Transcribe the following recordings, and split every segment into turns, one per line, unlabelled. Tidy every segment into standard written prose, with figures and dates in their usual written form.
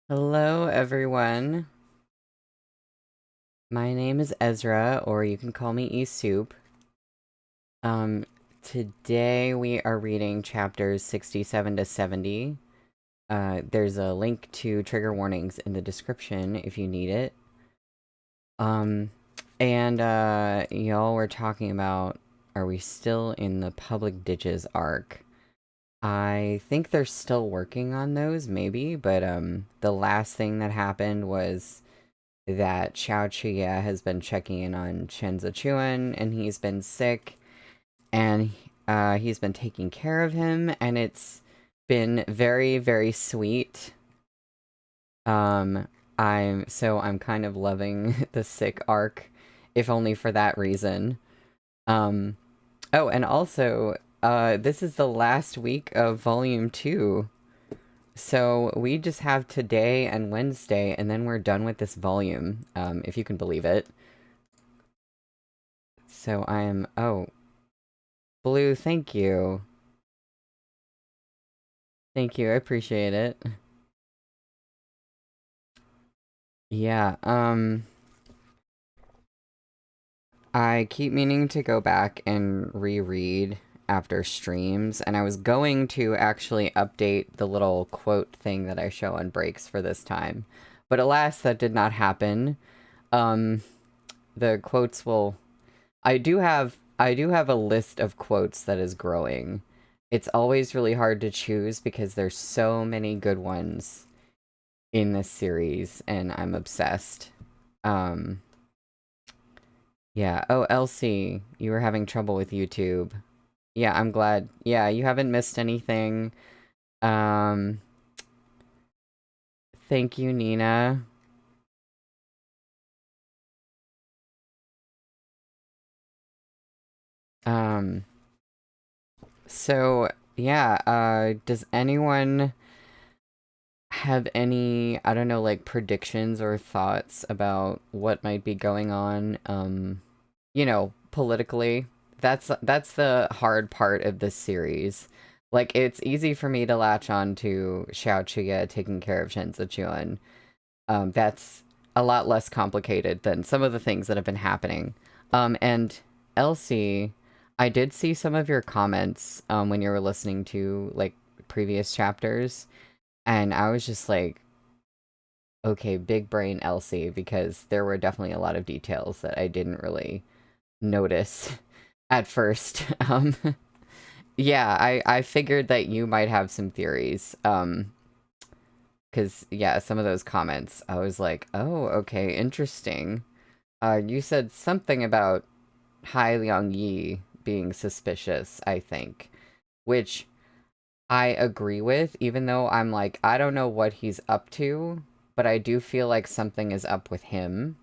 Hello, everyone. My name is Ezra, or you can call me E-Soup. Um, Today we are reading chapters 67 to 70. There's a link to trigger warnings in the description if you need it. Um, y'all were talking about, are we still in the public ditches arc? I think they're still working on those, maybe, but, the last thing that happened was that Xiao Chia has been checking in on Chen Zichuan, and he's been sick, and he's been taking care of him, and it's been very, very sweet. Um, I'm kind of loving the sick arc, if only for that reason. Um, oh, and also, this is the last week of Volume 2. So we just have today and Wednesday, and then we're done with this volume, if you can believe it. So oh, Blue, thank you. Thank you, I appreciate it. Yeah, I keep meaning to go back and reread after streams, and I was going to actually update the little quote thing that I show on breaks for this time. But alas, that did not happen. Um, the quotes will I do have a list of quotes that is growing. It's always really hard to choose because there's so many good ones in this series, and I'm obsessed. Um, yeah. Oh, Elsie, you were having trouble with YouTube. Yeah, I'm glad. Yeah, you haven't missed anything. Um, thank you, Nina. Um, so yeah, does anyone have any, I don't know, like predictions or thoughts about what might be going on, politically? That's the hard part of this series. Like, it's easy for me to latch on to Xiao Chuya taking care of Shen Zichuan. That's a lot less complicated than some of the things that have been happening. And Elsie, I did see some of your comments when you were listening to like previous chapters, and I was just like, okay, big brain Elsie, because there were definitely a lot of details that I didn't really notice at first. Yeah, I figured that you might have some theories. Because yeah, some of those comments, I was like, oh, okay, interesting. You said something about Hai Liang Yi being suspicious, I think, which I agree with, even though I'm like, I don't know what he's up to, but I do feel like something is up with him.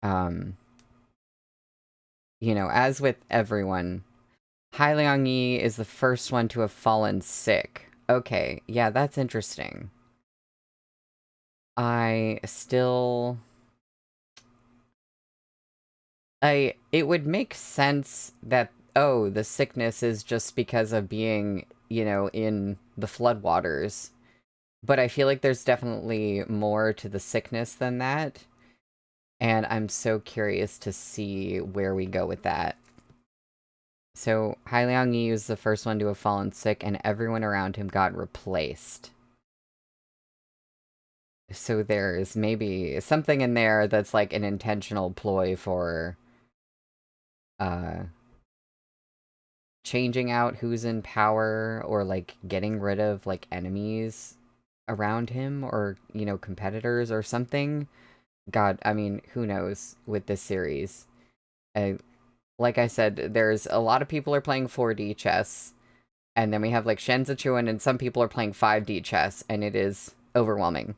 Um, as with everyone, Hai Liang Yi is the first one to have fallen sick. Okay, yeah, that's interesting. I still... it would make sense that, oh, the sickness is just because of being, in the floodwaters. But I feel like there's definitely more to the sickness than that. And I'm so curious to see where we go with that. So, Hai Liang Yi was the first one to have fallen sick, and everyone around him got replaced. So there's maybe something in there that's like an intentional ploy for uh changing out who's in power, or like getting rid of like enemies around him, or competitors or something. God, I mean, who knows with this series. uh, like I said, there's a lot of people are playing 4D chess, and then we have like Shen Zichuan, and some people are playing 5D chess, and it is overwhelming.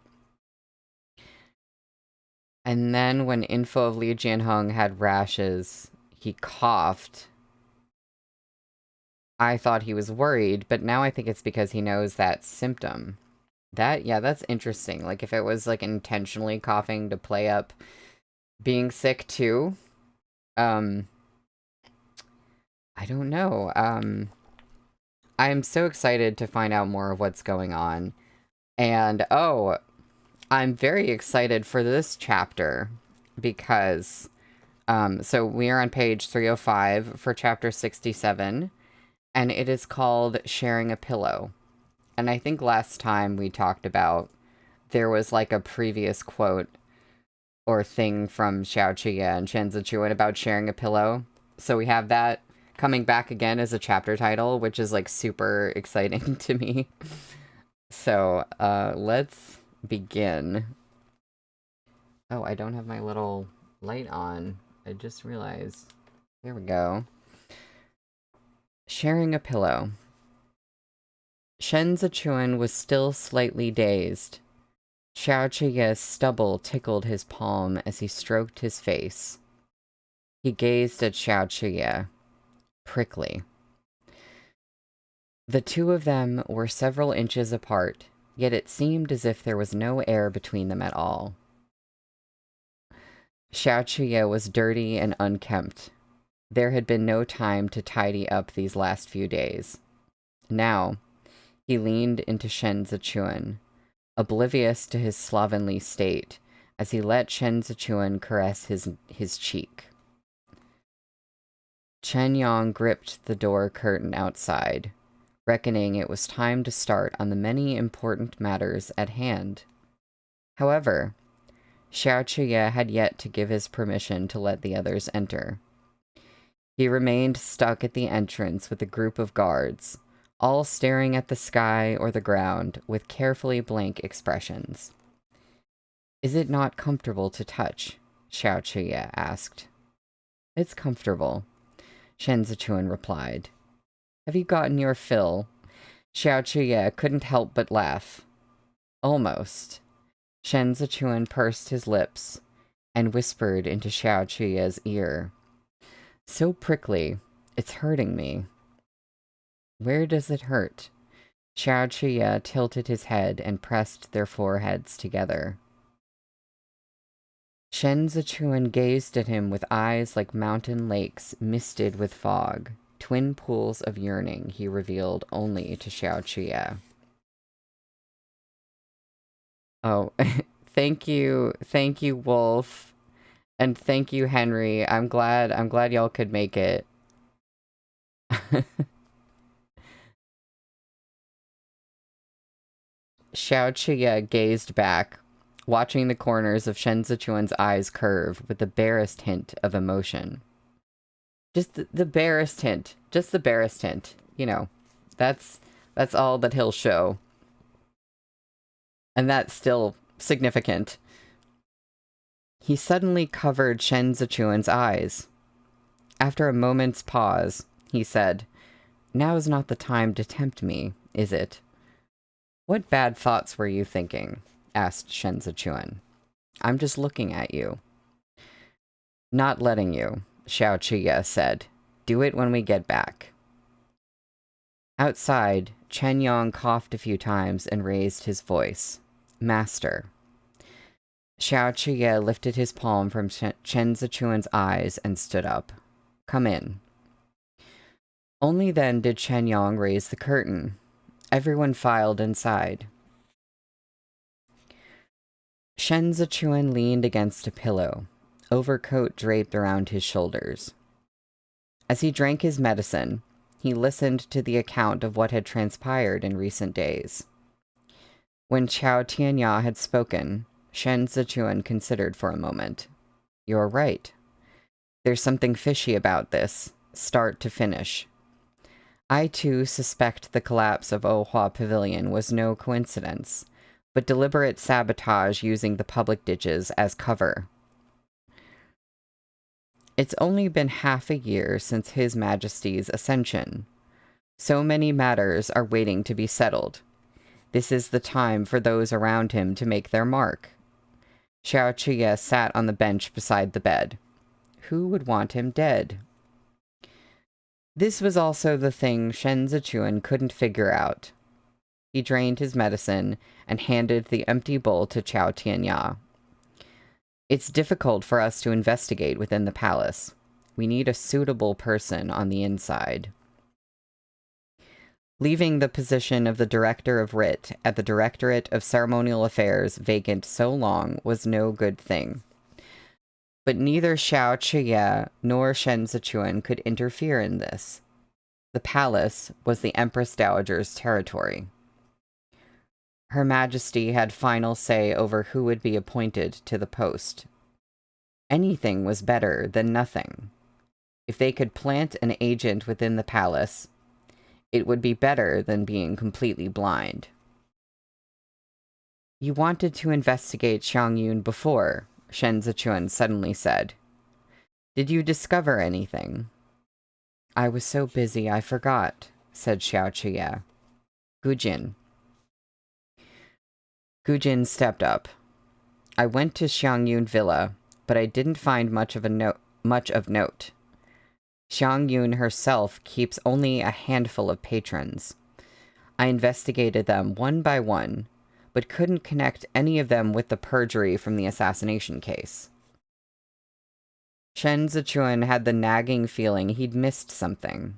And then when info of Li Jianheng had rashes, he coughed. I thought he was worried, but now I think it's because he knows that symptom. Yeah, that's interesting. Like, if it was, like, intentionally coughing to play up being sick, too. Um, I don't know. I'm so excited to find out more of what's going on. And, oh, I'm very excited for this chapter because, so we are on page 305 for chapter 67, and it is called Sharing a Pillow. And I think last time we talked about, there was like a previous quote or thing from Xiao Qiya and Shen Zichuan about sharing a pillow. So we have that coming back again as a chapter title, which is like super exciting to me. So, let's begin. Oh, I don't have my little light on. I just realized. There we go. Sharing a pillow. Shen Zichuan was still slightly dazed. Xiao Qiya's stubble tickled his palm as he stroked his face. He gazed at Xiao Qiya, prickly. The two of them were several inches apart, yet it seemed as if there was no air between them at all. Xiao Qiya was dirty and unkempt. There had been no time to tidy up these last few days. Now, he leaned into Shen Zichuan, oblivious to his slovenly state, as he let Shen Zichuan caress his cheek. Chen Yang gripped the door curtain outside, reckoning it was time to start on the many important matters at hand. However, Xiao Qiya had yet to give his permission to let the others enter. He remained stuck at the entrance with a group of guards, all staring at the sky or the ground with carefully blank expressions. "Is it not comfortable to touch?" Xiao Qiya asked. "It's comfortable," Shen Zichuan replied. "Have you gotten your fill?" Xiao Qiya couldn't help but laugh. "Almost." Shen Zichuan pursed his lips and whispered into Xiao Qiya's ear. "So prickly, it's hurting me." "Where does it hurt?" Xiao Qiya tilted his head and pressed their foreheads together. Shen Zichuan gazed at him with eyes like mountain lakes misted with fog, twin pools of yearning he revealed only to Xiao Qiya. Oh, thank you, Wolf, and thank you, Henry. I'm glad y'all could make it. Xiao Qiya gazed back, watching the corners of Shen Zichuan's eyes curve with the barest hint of emotion. Just the barest hint. Just the barest hint. You know, that's all that he'll show. And that's still significant. He suddenly covered Shen Zichuan's eyes. After a moment's pause, he said, "Now is not the time to tempt me, is it?" "What bad thoughts were you thinking?" asked Shen Zichuan. "I'm just looking at you." "Not letting you," Xiao Qiya said. "Do it when we get back." Outside, Chen Yang coughed a few times and raised his voice. "Master." Xiao Qiya lifted his palm from Chen Zichuan's eyes and stood up. "Come in." Only then did Chen Yang raise the curtain. Everyone filed inside. Shen Zichuan leaned against a pillow, overcoat draped around his shoulders. As he drank his medicine, he listened to the account of what had transpired in recent days. When Chao Tianya had spoken, Shen Zichuan considered for a moment. "You're right. There's something fishy about this, start to finish. I too suspect the collapse of Ohua Pavilion was no coincidence, but deliberate sabotage using the public ditches as cover. It's only been half a year since His Majesty's ascension. So many matters are waiting to be settled. This is the time for those around him to make their mark." Xiao Qiya sat on the bench beside the bed. Who would want him dead? This was also the thing Shen Zichuan couldn't figure out. He drained his medicine and handed the empty bowl to Chao Tianya. "It's difficult for us to investigate within the palace. We need a suitable person on the inside." leaving the position of the Director of Writ at the Directorate of Ceremonial Affairs vacant so long was no good thing. But neither Xiao Chiye nor Shen Zichuan could interfere in this. The palace was the Empress Dowager's territory. Her Majesty had final say over who would be appointed to the post. Anything was better than nothing. If they could plant an agent within the palace, it would be better than being completely blind. You wanted to investigate Xiang Yun before, Shen Zichuan suddenly said. Did you discover anything? I was so busy I forgot, said Xiao Chiye. Gujin. Gujin stepped up. I went to Xiang Yun Villa, but I didn't find much of note. Xiang Yun herself keeps only a handful of patrons. I investigated them one by one, but couldn't connect any of them with the perjury from the assassination case. Shen Zichuan had the nagging feeling he'd missed something.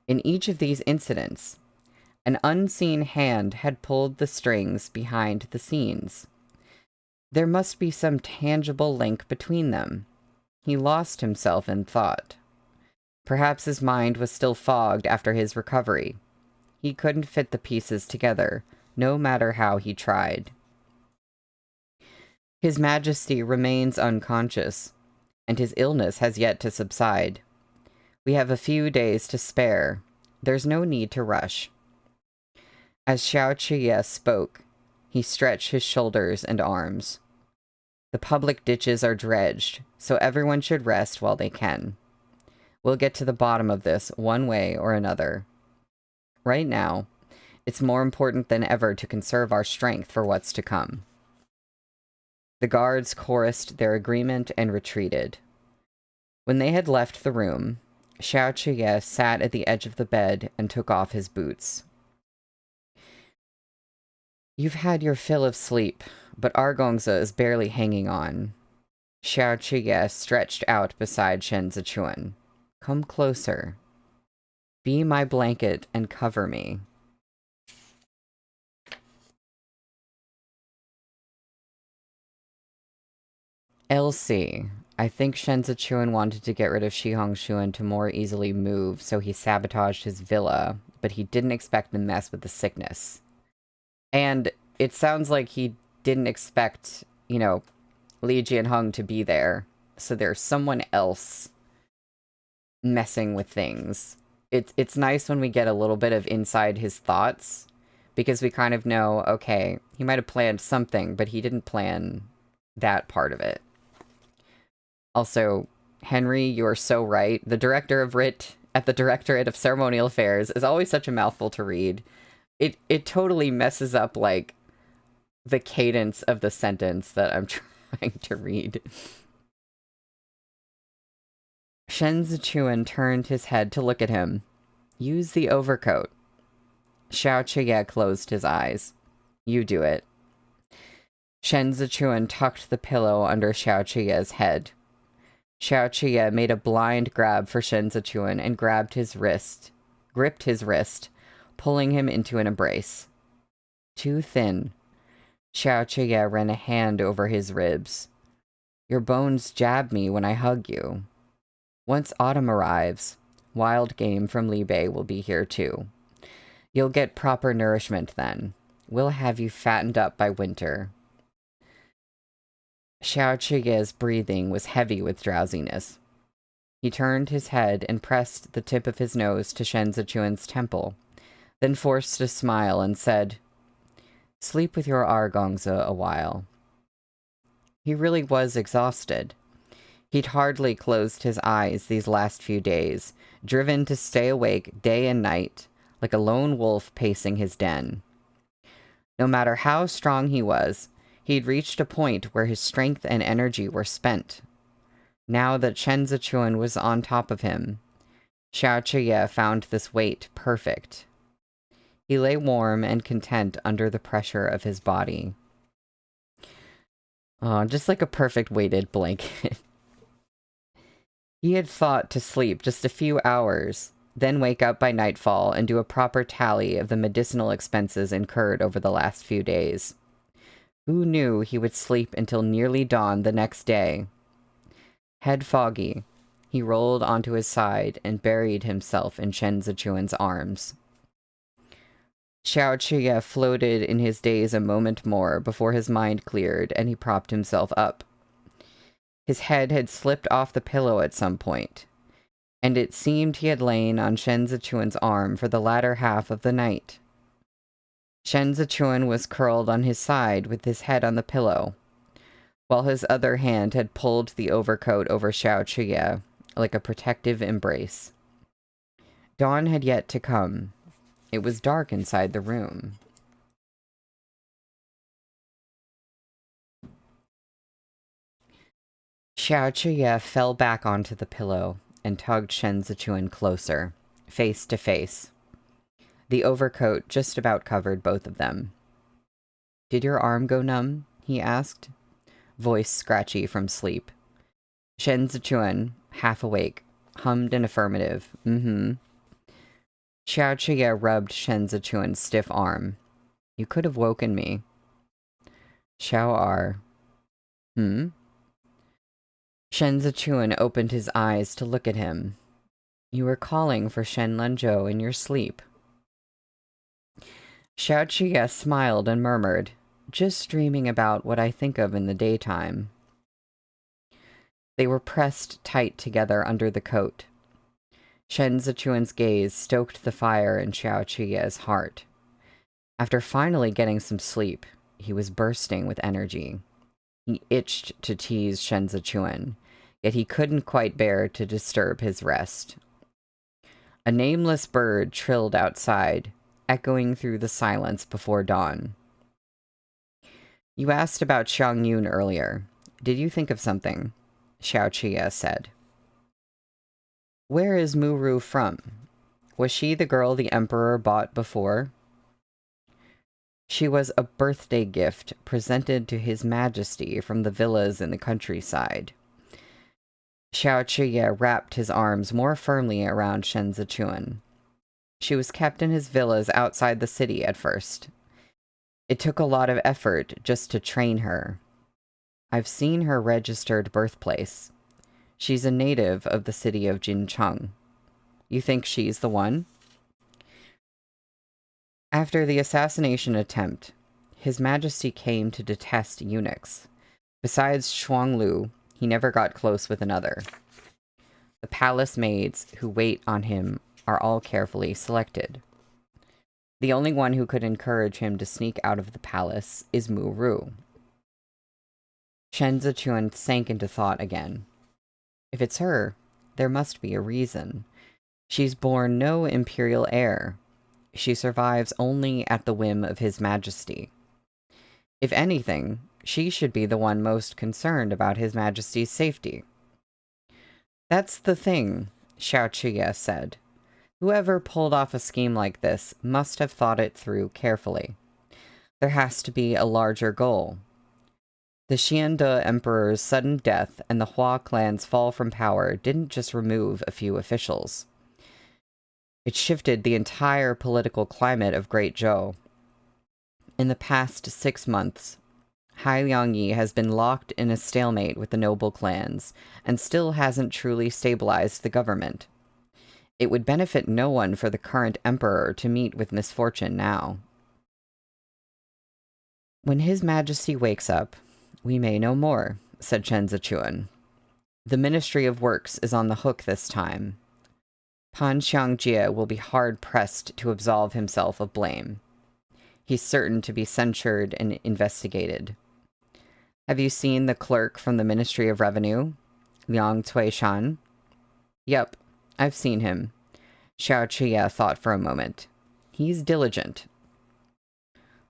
In each of these incidents, an unseen hand had pulled the strings behind the scenes. There must be some tangible link between them. He lost himself in thought. Perhaps his mind was still fogged after his recovery. He couldn't fit the pieces together, no matter how he tried. His Majesty remains unconscious, and his illness has yet to subside. We have a few days to spare. There's no need to rush. As Xiao Chiye spoke, he stretched his shoulders and arms. The public ditches are dredged, so everyone should rest while they can. We'll get to the bottom of this one way or another. Right now, it's more important than ever to conserve our strength for what's to come. The guards chorused their agreement and retreated. When they had left the room, Xiao Chiye sat at the edge of the bed and took off his boots. You've had your fill of sleep, but Argongza is barely hanging on. Xiao Chiye stretched out beside Shen Zichuan. Come closer. Be my blanket and cover me. LC. I think Shen Zichuan wanted to get rid of Shi Hongshuan to more easily move, so he sabotaged his villa, but he didn't expect the mess with the sickness. And it sounds like he didn't expect, Li Jianheng to be there, so there's someone else messing with things. It's nice when we get a little bit of inside his thoughts, because we kind of know, okay, he might have planned something, but he didn't plan that part of it. Also, Henry, you are so right. The Director of Writ at the Directorate of Ceremonial Affairs is always such a mouthful to read. It totally messes up, like, the cadence of the sentence that I'm trying to read. Shen Zichuan turned his head to look at him. Use the overcoat. Xiao Chiye closed his eyes. You do it. Shen Zichuan tucked the pillow under Xiao Chiye's head. Xiao Chiye made a blind grab for Shen Zichuan and gripped his wrist, pulling him into an embrace. Too thin. Xiao Chiye ran a hand over his ribs. Your bones jab me when I hug you. Once autumn arrives, wild game from Libei will be here too. You'll get proper nourishment then. We'll have you fattened up by winter. Xiao Chiye's breathing was heavy with drowsiness. He turned his head and pressed the tip of his nose to Shen Zichuan's temple, then forced a smile and said, Sleep with your Argongza a while. He really was exhausted. He'd hardly closed his eyes these last few days, driven to stay awake day and night, like a lone wolf pacing his den. No matter how strong he was, he'd reached a point where his strength and energy were spent. Now that Shen Zichuan was on top of him, Xiao Chiye found this weight perfect. He lay warm and content under the pressure of his body. Oh, just like a perfect weighted blanket. He had thought to sleep just a few hours, then wake up by nightfall and do a proper tally of the medicinal expenses incurred over the last few days. Who knew he would sleep until nearly dawn the next day? Head foggy, he rolled onto his side and buried himself in Shen Zichuan's arms. Xiao Chiye floated in his daze a moment more before his mind cleared and he propped himself up. His head had slipped off the pillow at some point, and it seemed he had lain on Shen Zichuan's arm for the latter half of the night. Shen Zichuan was curled on his side with his head on the pillow, while his other hand had pulled the overcoat over Xiao Chiye like a protective embrace. Dawn had yet to come. It was dark inside the room. Xiao Chiye fell back onto the pillow and tugged Shen Zichuan closer, face to face. The overcoat just about covered both of them. "Did your arm go numb?" he asked, voice scratchy from sleep. Shen Zichuan, half awake, hummed an affirmative, "Mm-hmm." Xiao Chiye rubbed Shen Zichuan's stiff arm. "You could have woken me." Xiao R. "Hmm?" Shen Zichuan opened his eyes to look at him. "You were calling for Shen Lanzhou in your sleep." Xiao Chiye smiled and murmured, "Just dreaming about what I think of in the daytime." They were pressed tight together under the coat. Shen Zichuan's gaze stoked the fire in Xiao Chiye's heart. After finally getting some sleep, he was bursting with energy. He itched to tease Shen Zichuan, yet he couldn't quite bear to disturb his rest. A nameless bird trilled outside, echoing through the silence before dawn. "You asked about Xiang Yun earlier. Did you think of something?" Xiao Chiye said. "Where is Muru from? Was she the girl the Emperor bought before?" "She was a birthday gift presented to His Majesty from the villas in the countryside." Xiao Chiye wrapped his arms more firmly around Shen Zichuan. "She was kept in his villas outside the city at first. It took a lot of effort just to train her. I've seen her registered birthplace. She's a native of the city of Jincheng. You think she's the one?" After the assassination attempt, His Majesty came to detest eunuchs. Besides Shuanglu, he never got close with another. The palace maids who wait on him are all carefully selected. The only one who could encourage him to sneak out of the palace is Mu Ru. Shen Zichuan sank into thought again. If it's her, there must be a reason. She's born no imperial heir. She survives only at the whim of His Majesty. If anything, she should be the one most concerned about His Majesty's safety. "That's the thing," Xiao Chiye said. "Whoever pulled off a scheme like this must have thought it through carefully. There has to be a larger goal. The Xiande Emperor's sudden death and the Hua clan's fall from power didn't just remove a few officials. It shifted the entire political climate of Great Zhou. In the past 6 months, Hai Liangyi has been locked in a stalemate with the noble clans and still hasn't truly stabilized the government. It would benefit no one for the current emperor to meet with misfortune now. When His Majesty wakes up, we may know more," said Shen Zichuan. "The Ministry of Works is on the hook this time. Pan Xiangjie will be hard-pressed to absolve himself of blame. He's certain to be censured and investigated. Have you seen the clerk from the Ministry of Revenue, Liang Cuishan?" "Yep, I've seen him." Xiao Chiye thought for a moment. "He's diligent.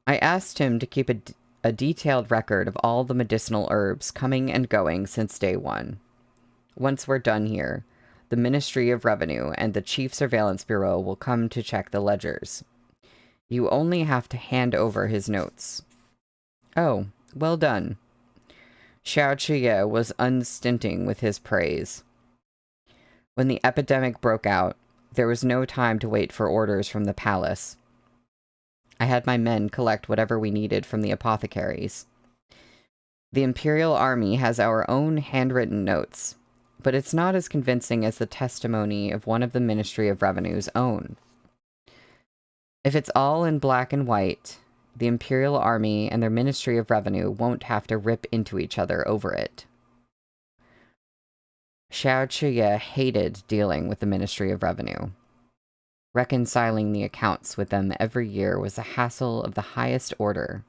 I asked him to keep a detailed record of all the medicinal herbs coming and going since day one. Once we're done here, the Ministry of Revenue and the Chief Surveillance Bureau will come to check the ledgers. You only have to hand over his notes." "Oh, well done." Xiao Chiye was unstinting with his praise. "When the epidemic broke out, There was no time to wait for orders from the palace. I had my men collect whatever we needed from the apothecaries. The Imperial Army has our own handwritten notes, but it's not as convincing as the testimony of one of the Ministry of Revenue's own. If it's all in black and white, the Imperial Army and their Ministry of Revenue won't have to rip into each other over it. Xiao Chuye hated dealing with the Ministry of Revenue. Reconciling the accounts with them every year was a hassle of the highest order.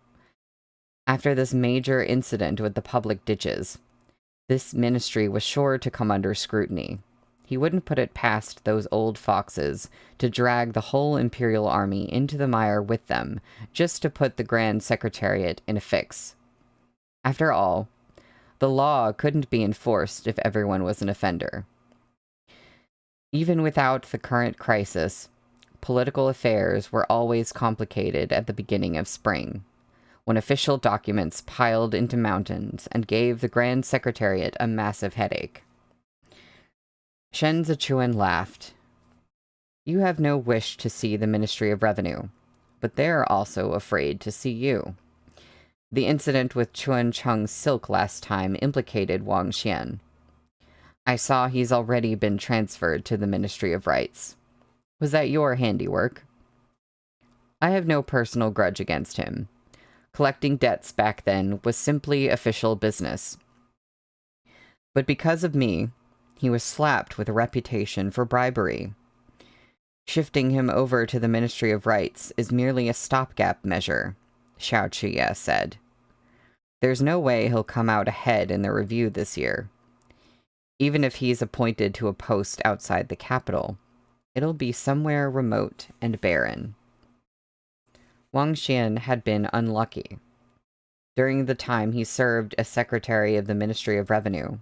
After this major incident with the public ditches, this ministry was sure to come under scrutiny. He wouldn't put it past those old foxes to drag the whole Imperial Army into the mire with them, just to put the Grand Secretariat in a fix. After all, the law couldn't be enforced if everyone was an offender. Even without the current crisis, political affairs were always complicated at the beginning of spring, when official documents piled into mountains and gave the Grand Secretariat a massive headache. Shen Zichuan laughed. You have no wish to see the Ministry of Revenue, but they're also afraid to see you. The incident with Chuan Cheng's silk last time implicated Wang Xian. I saw he's already been transferred to the Ministry of Rights. Was that your handiwork? I have no personal grudge against him. Collecting debts back then was simply official business. But because of me, he was slapped with a reputation for bribery. Shifting him over to the Ministry of Rights is merely a stopgap measure, Xiao Chuye said. There's no way he'll come out ahead in the review this year. Even if he's appointed to a post outside the capital, it'll be somewhere remote and barren. Wang Xian had been unlucky. During the time he served as Secretary of the Ministry of Revenue,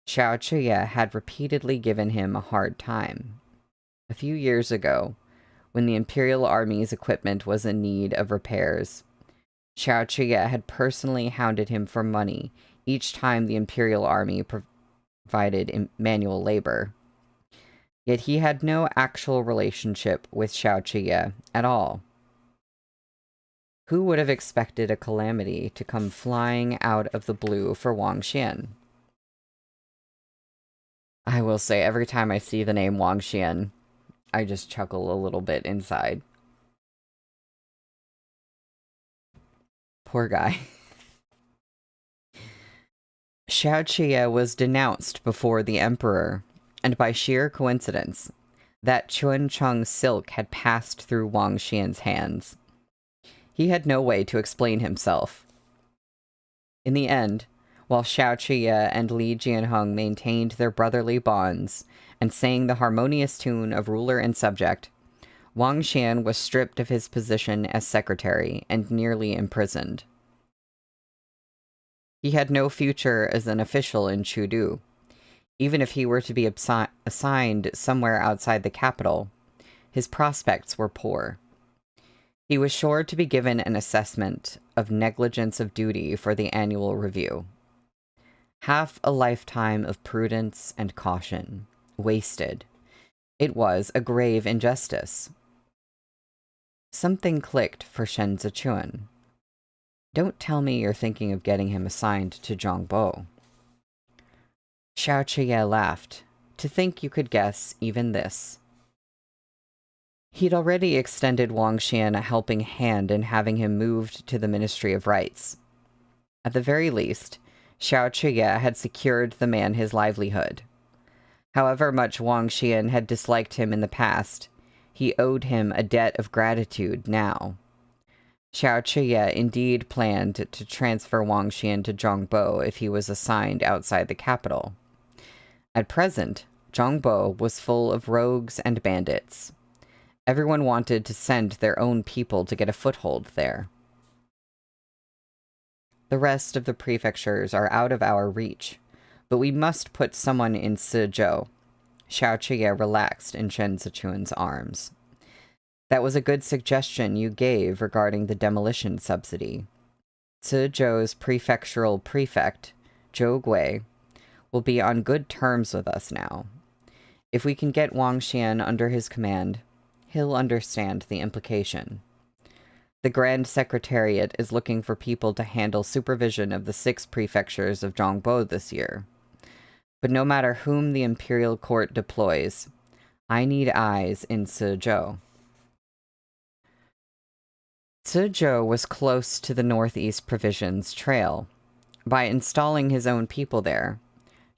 Xiao Chuye had repeatedly given him a hard time. A few years ago, when the Imperial Army's equipment was in need of repairs, Xiao Chuye had personally hounded him for money each time the Imperial Army provided manual labor. Yet he had no actual relationship with Xiao Chuye at all. Who would have expected a calamity to come flying out of the blue for Wang Xian? I will say, every time I see the name Wang Xian, I just chuckle a little bit inside. Poor guy. Xiao Chuye was denounced before the emperor, and by sheer coincidence, that Chuan Cheng's silk had passed through Wang Xian's hands. He had no way to explain himself. In the end, while Xiao Chuye and Li Jianheng maintained their brotherly bonds and sang the harmonious tune of ruler and subject, Wang Xian was stripped of his position as secretary and nearly imprisoned. He had no future as an official in Chudu. Even if he were to be assigned somewhere outside the capital, his prospects were poor. He was sure to be given an assessment of negligence of duty for the annual review. Half a lifetime of prudence and caution, wasted. It was a grave injustice. Something clicked for Shen Zichuan. Don't tell me you're thinking of getting him assigned to Zhongbo. Xiao Chuye laughed. To think you could guess even this. He'd already extended Wang Xian a helping hand in having him moved to the Ministry of Rights. At the very least, Xiao Chuye had secured the man his livelihood. However much Wang Xian had disliked him in the past, he owed him a debt of gratitude now. Xiao Chuye indeed planned to transfer Wang Xian to Zhongbo if he was assigned outside the capital. At present, Zhongbo was full of rogues and bandits. Everyone wanted to send their own people to get a foothold there. The rest of the prefectures are out of our reach, but we must put someone in Sizhou. Xiao Chuye relaxed in Shen Zichuan's arms. That was a good suggestion you gave regarding the demolition subsidy. Sizhou's prefectural prefect, Zhou Gui, will be on good terms with us now. If we can get Wang Xian under his command, he'll understand the implication. The Grand Secretariat is looking for people to handle supervision of the 6 prefectures of Zhongbo this year. But no matter whom the Imperial Court deploys, I need eyes in Suzhou. Suzhou was close to the Northeast Provisions Trail. By installing his own people there,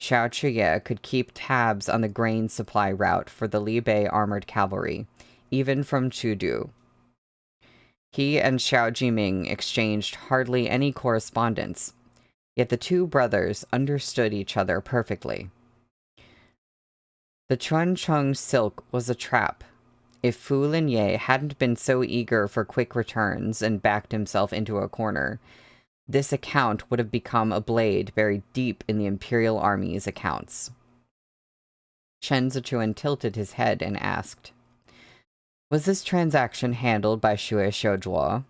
Xiao Chuye could keep tabs on the grain supply route for the Libei armored cavalry, even from Chudu. He and Xiao Jiming exchanged hardly any correspondence, yet the 2 brothers understood each other perfectly. The Chuancheng silk was a trap. If Fu Linye hadn't been so eager for quick returns and backed himself into a corner, this account would have become a blade buried deep in the Imperial Army's accounts. Shen Zichuan tilted his head and asked, "Was this transaction handled by Xue Xiuzhuo?"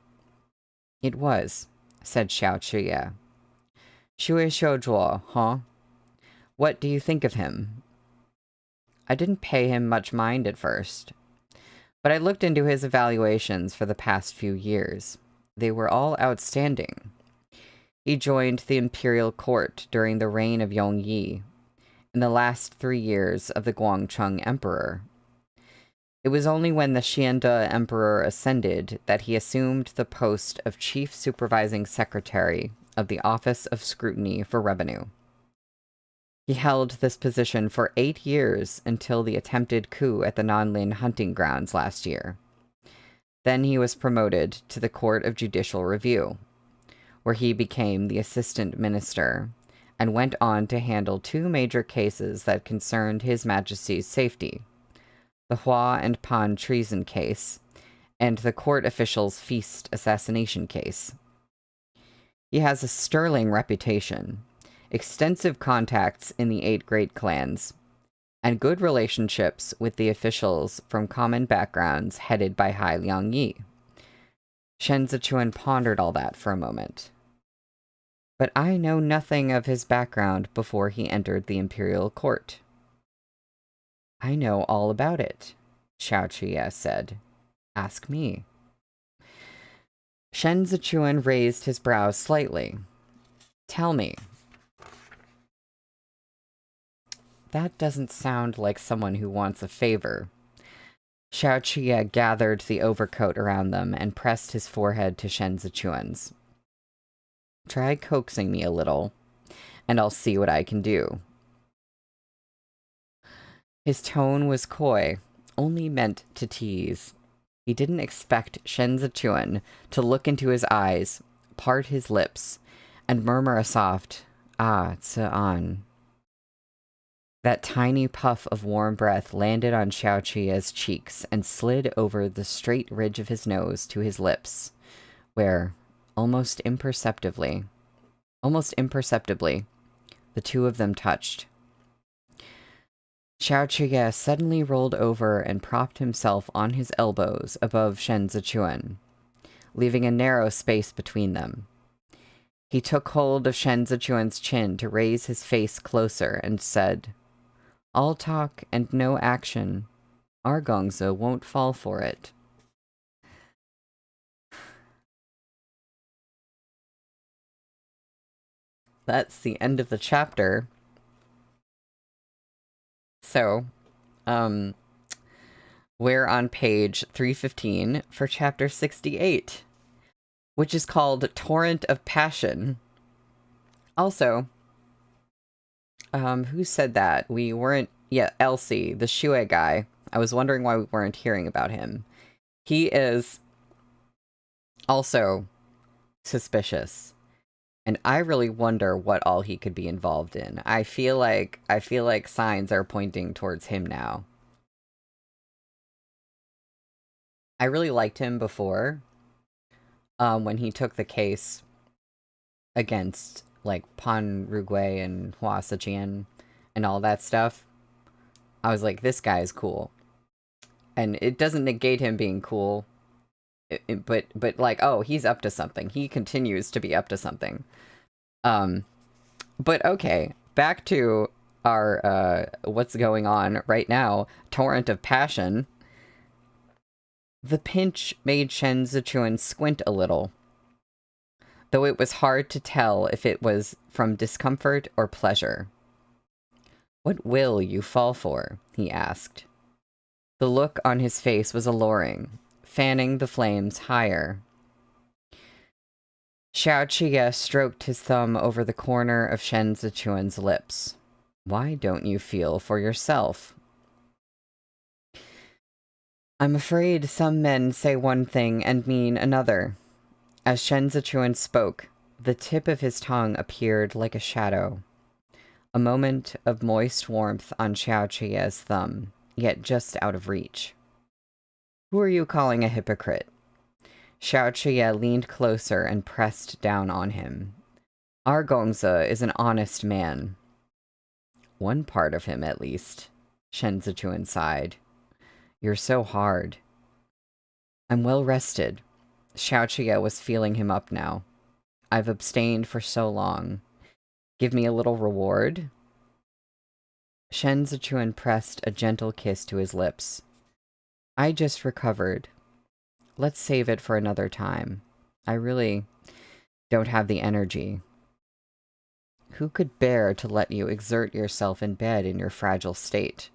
"It was," said Xiao Chuye. "Xue Xiuzhuo, huh? What do you think of him?" "I didn't pay him much mind at first, but I looked into his evaluations for the past few years. They were all outstanding. He joined the imperial court during the reign of Yongyi, in the last 3 years of the Guangcheng Emperor. It was only when the Xiande Emperor ascended that he assumed the post of Chief Supervising Secretary of the Office of Scrutiny for Revenue. He held this position for 8 years until the attempted coup at the Nanlin hunting grounds last year. Then he was promoted to the Court of Judicial Review, where he became the assistant minister and went on to handle 2 major cases that concerned His Majesty's safety, the Hua and Pan treason case and the court official's feast assassination case. He has a sterling reputation, extensive contacts in the 8 great clans, and good relationships with the officials from common backgrounds headed by Hai Liangyi." Shen Zichuan pondered all that for a moment. "But I know nothing of his background before he entered the imperial court." "I know all about it," Xiao Chuye said. "Ask me." Shen Zichuan raised his brows slightly. "Tell me." That doesn't sound like someone who wants a favor. Xiao Chuye gathered the overcoat around them and pressed his forehead to Shen Zichuan's. "Try coaxing me a little, and I'll see what I can do." His tone was coy, only meant to tease. He didn't expect Shen Zichuan to look into his eyes, part his lips, and murmur a soft, "Ah, Tse-an." That tiny puff of warm breath landed on Xiao Chuye's cheeks and slid over the straight ridge of his nose to his lips, where, almost imperceptibly, the 2 of them touched. Xiao Chuye suddenly rolled over and propped himself on his elbows above Shen Zichuan, leaving a narrow space between them. He took hold of Shen Zichuan's chin to raise his face closer and said, "All talk and no action. Our Gongza won't fall for it." That's the end of the chapter. So, we're on page 315 for chapter 68, which is called Torrent of Passion. Also, who said that? We weren't... Yeah, Elsie, the Shue guy. I was wondering why we weren't hearing about him. He is also suspicious. And I really wonder what all he could be involved in. I feel like signs are pointing towards him now. I really liked him before. When he took the case against, like, Pan Rugui and Hua Sijian and all that stuff. I was like, this guy is cool. And it doesn't negate him being cool. But like, oh, he's up to something. He continues to be up to something. But okay, back to our what's going on right now, torrent of passion. The pinch made Shen Zichuan squint a little, though it was hard to tell if it was from discomfort or pleasure. "What will you fall for?" he asked. The look on his face was alluring, fanning the flames higher. Xiao Qie stroked his thumb over the corner of Shen Zichuan's lips. "Why don't you feel for yourself?" "I'm afraid some men say one thing and mean another." As Shen Zichuan spoke, the tip of his tongue appeared like a shadow. A moment of moist warmth on Xiao Qie's thumb, yet just out of reach. "Who are you calling a hypocrite?" Xiao Qie leaned closer and pressed down on him. "Our Gongzi is an honest man." "One part of him, at least," Shen Zichuan sighed. "You're so hard." "I'm well rested." Xiao Qie was feeling him up now. "I've abstained for so long. Give me a little reward?" Shen Zichuan pressed a gentle kiss to his lips. "I just recovered. Let's save it for another time. I really don't have the energy." "Who could bear to let you exert yourself in bed in your fragile state?"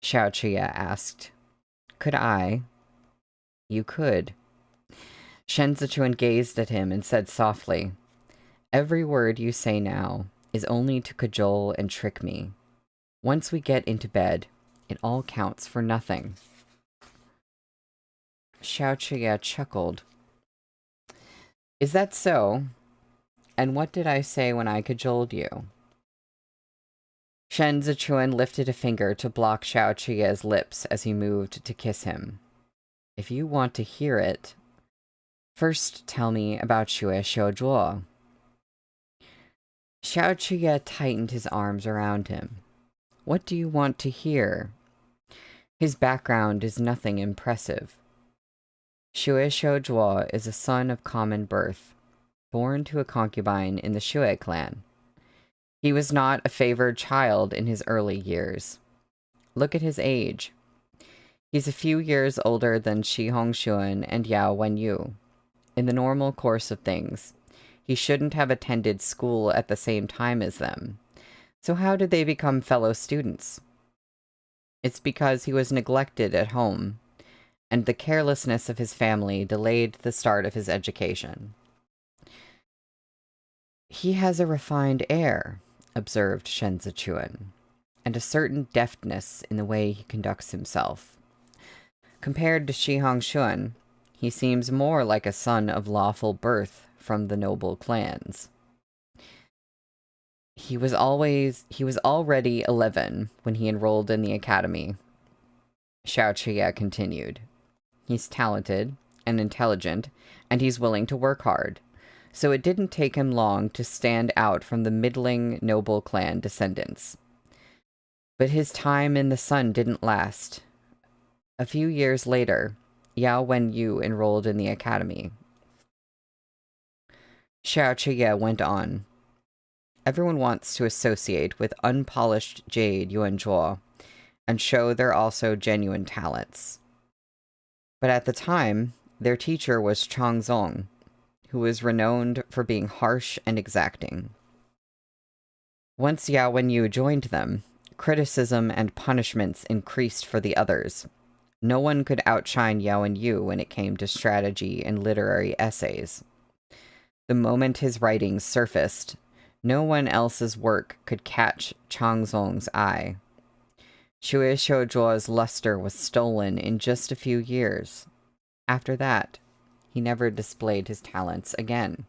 Xiao Qie asked. "Could I?" "You could." Shen Zichuan gazed at him and said softly, "Every word you say now is only to cajole and trick me. Once we get into bed, it all counts for nothing." Xiao Qie chuckled. "Is that so? And what did I say when I cajoled you?" Shen Zichuan lifted a finger to block Xiao Qie's lips as he moved to kiss him. "If you want to hear it, first tell me about Xue Xiuzhuo." Xiao Qie tightened his arms around him. "What do you want to hear? His background is nothing impressive. Xue Xiuzhuo is a son of common birth, born to a concubine in the Xue clan. He was not a favored child in his early years. Look at his age. He's a few years older than Shi Hongxuan and Yao Wenyu. In the normal course of things, he shouldn't have attended school at the same time as them. So how did they become fellow students? It's because he was neglected at home, and the carelessness of his family delayed the start of his education." "He has a refined air," observed Shen Zichuan, "and a certain deftness in the way he conducts himself. Compared to Shi Hongxuan, he seems more like a son of lawful birth from the noble clans. He was already 11 when he enrolled in the academy," Xiao Qie continued. "He's talented and intelligent, and he's willing to work hard, so it didn't take him long to stand out from the middling noble clan descendants. But his time in the sun didn't last. A few years later, Yao Wenyu enrolled in the academy." Xiao Qie went on. "Everyone wants to associate with unpolished jade Yuanzhuo and show they're also genuine talents. But at the time, their teacher was Changzong, who was renowned for being harsh and exacting. Once Yao Wenyu joined them, criticism and punishments increased for the others. No one could outshine Yao Wenyu when it came to strategy and literary essays. The moment his writings surfaced, no one else's work could catch Changzong's eye. Xue Xiuzhuo's luster was stolen in just a few years. After that, he never displayed his talents again."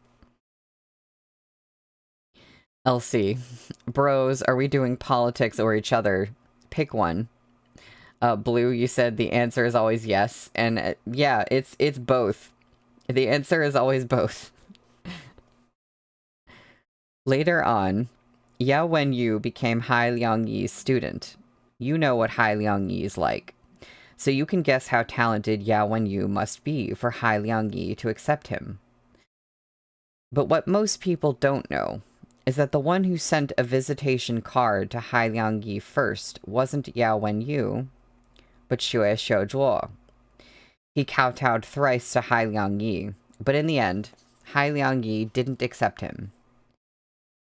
"Elsie, bros, are we doing politics or each other? Pick one." Blue, you said the answer is always yes, and yeah, it's both. The answer is always both. Later on, Yao Wenyu became Hai Liangyi's student. You know what Hai Liangyi is like, so you can guess how talented Yao Wenyu must be for Hai Liangyi to accept him. But what most people don't know is that the one who sent a visitation card to Hai Liangyi first wasn't Yao Wenyu, but Xue Xiuzhuo. He kowtowed thrice to Hai Liangyi, but in the end, Hai Liangyi didn't accept him.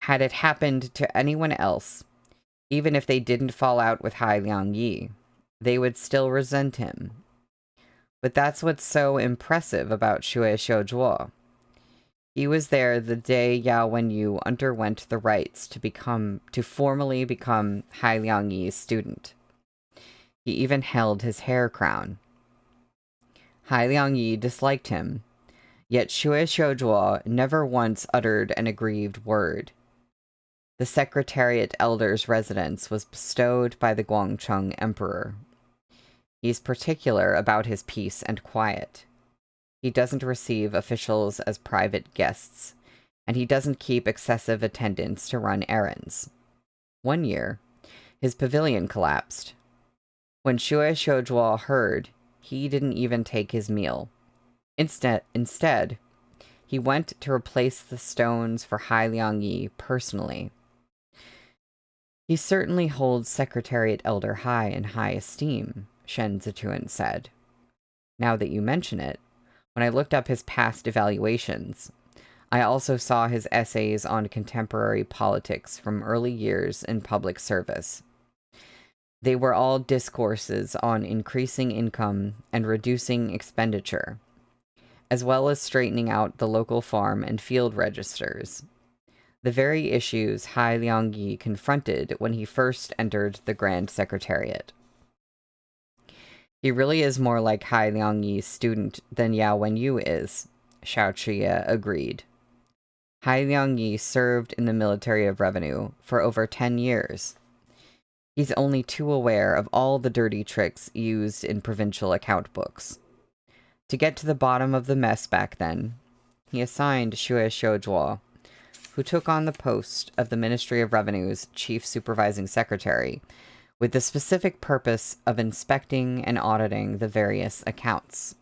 Had it happened to anyone else, even if they didn't fall out with Hai Liangyi, they would still resent him. But that's what's so impressive about Xue Xiuzhuo. He was there the day Yao Wenyu underwent the rites to formally become Hai Liangyi's student. He even held his hair crown. Hai Liangyi disliked him, yet Xue Xiuzhuo never once uttered an aggrieved word. The Secretariat Elder's residence was bestowed by the Guangcheng Emperor. He's particular about his peace and quiet. He doesn't receive officials as private guests, and he doesn't keep excessive attendants to run errands. One year, his pavilion collapsed. When Xue Xiuzhuo heard, he didn't even take his meal. Instead, he went to replace the stones for Hai Liangyi personally. He certainly holds Secretariat Elder Hai in high esteem, Shen Zichuan said. Now that you mention it, when I looked up his past evaluations, I also saw his essays on contemporary politics from early years in public service. They were all discourses on increasing income and reducing expenditure, as well as straightening out the local farm and field registers, the very issues Hai Liangyi confronted when he first entered the Grand Secretariat. He really is more like Hai Liangyi's student than Yao Wenyu is, Xiao Chiye agreed. Hai Liangyi served in the Military of Revenue for over 10 years. He's only too aware of all the dirty tricks used in provincial account books. To get to the bottom of the mess back then, he assigned Xue Xiuzhuo, who took on the post of the Ministry of Revenue's Chief Supervising Secretary, with the specific purpose of inspecting and auditing the various accounts.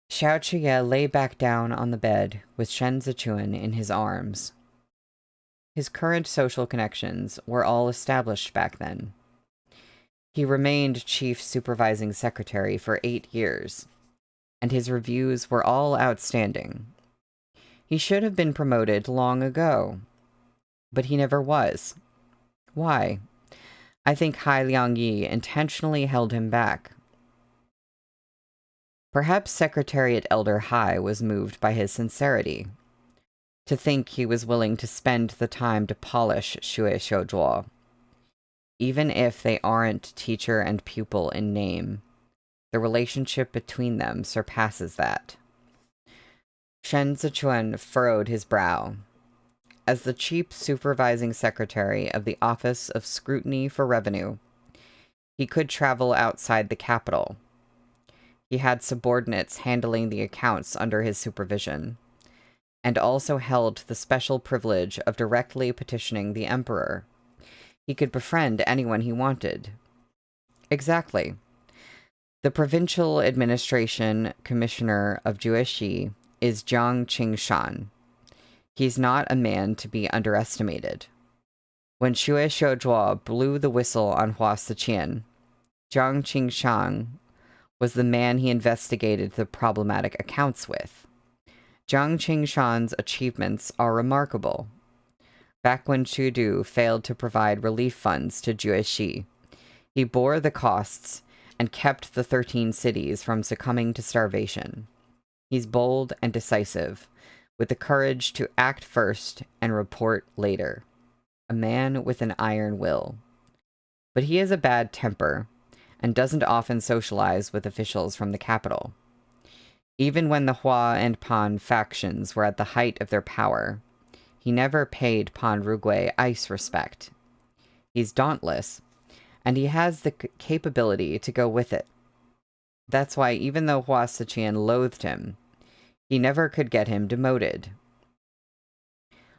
Xiao Chiye lay back down on the bed with Shen Zichuan in his arms. His current social connections were all established back then. He remained Chief Supervising Secretary for 8 years, and his reviews were all outstanding. He should have been promoted long ago, but he never was. Why? I think Hai Liangyi intentionally held him back. Perhaps Secretariat Elder Hai was moved by his sincerity. To think he was willing to spend the time to polish Xue Xiuzhuo. Even if they aren't teacher and pupil in name, the relationship between them surpasses that. Shen Zichuan furrowed his brow. As the Chief Supervising Secretary of the Office of Scrutiny for Revenue, he could travel outside the capital. He had subordinates handling the accounts under his supervision, and also held the special privilege of directly petitioning the emperor. He could befriend anyone he wanted. Exactly. The Provincial Administration Commissioner of Jueshi is Jiang Qingshan. He's not a man to be underestimated. When Xue Xiuzhuo blew the whistle on Hua Siqian, Jiang Qingshan was the man he investigated the problematic accounts with. Jiang Qingshan's achievements are remarkable. Back when Chudu failed to provide relief funds to Jueshi, he bore the costs and kept the 13 cities from succumbing to starvation. He's bold and decisive, with the courage to act first and report later. A man with an iron will. But he has a bad temper, and doesn't often socialize with officials from the capital. Even when the Hua and Pan factions were at the height of their power, he never paid Pan Rugui ice respect. He's dauntless, and he has the capability to go with it. That's why even though Hua Siqian loathed him, he never could get him demoted.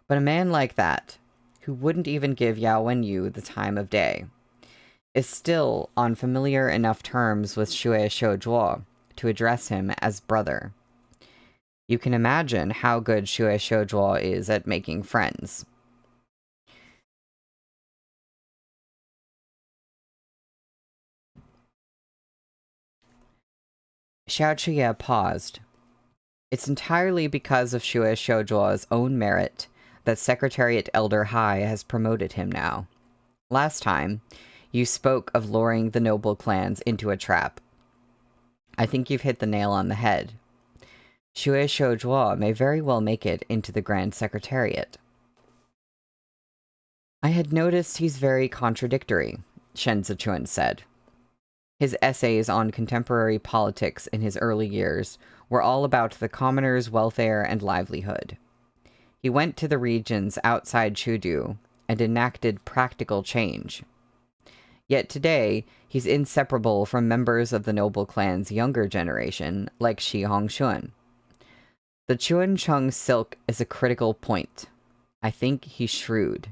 But a man like that, who wouldn't even give Yao Wenyu the time of day, is still on familiar enough terms with Xue Xiuzhuo to address him as brother. You can imagine how good Xue Shoujuo is at making friends. Xiao Chuye paused. It's entirely because of Xue Shoujuo's own merit that Secretariat Elder Hai has promoted him now. Last time, you spoke of luring the noble clans into a trap. I think you've hit the nail on the head. Xue Shoujuo may very well make it into the Grand Secretariat. I had noticed he's very contradictory, Shen Zichuan said. His essays on contemporary politics in his early years were all about the commoner's welfare and livelihood. He went to the regions outside Chudu and enacted practical change. Yet today, he's inseparable from members of the noble clan's younger generation, like Shi Hongxuan. The Chuancheng silk is a critical point. I think he's shrewd.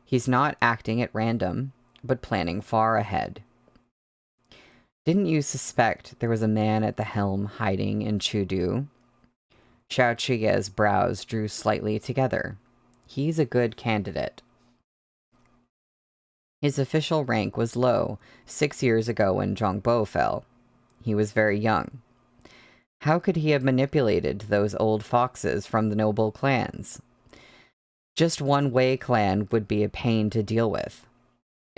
He's not acting at random, but planning far ahead. Didn't you suspect there was a man at the helm hiding in Chudu? Xiao Chuye's brows drew slightly together. He's a good candidate. His official rank was low 6 years ago when Zhongbo fell. He was very young. How could he have manipulated those old foxes from the noble clans? Just one Wei clan would be a pain to deal with.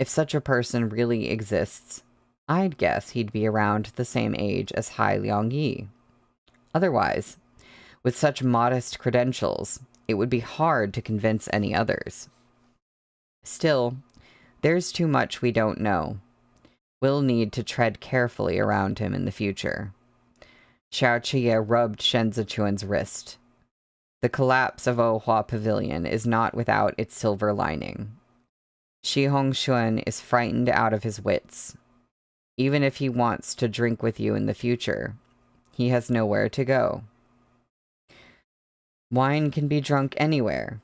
If such a person really exists, I'd guess he'd be around the same age as Hai Liangyi. Otherwise, with such modest credentials, it would be hard to convince any others. Still, there's too much we don't know. We'll need to tread carefully around him in the future. Xiao Chuye rubbed Shen Zichuan's wrist. The collapse of Ohua Pavilion is not without its silver lining. Shi Hongxuan is frightened out of his wits. Even if he wants to drink with you in the future, he has nowhere to go. Wine can be drunk anywhere.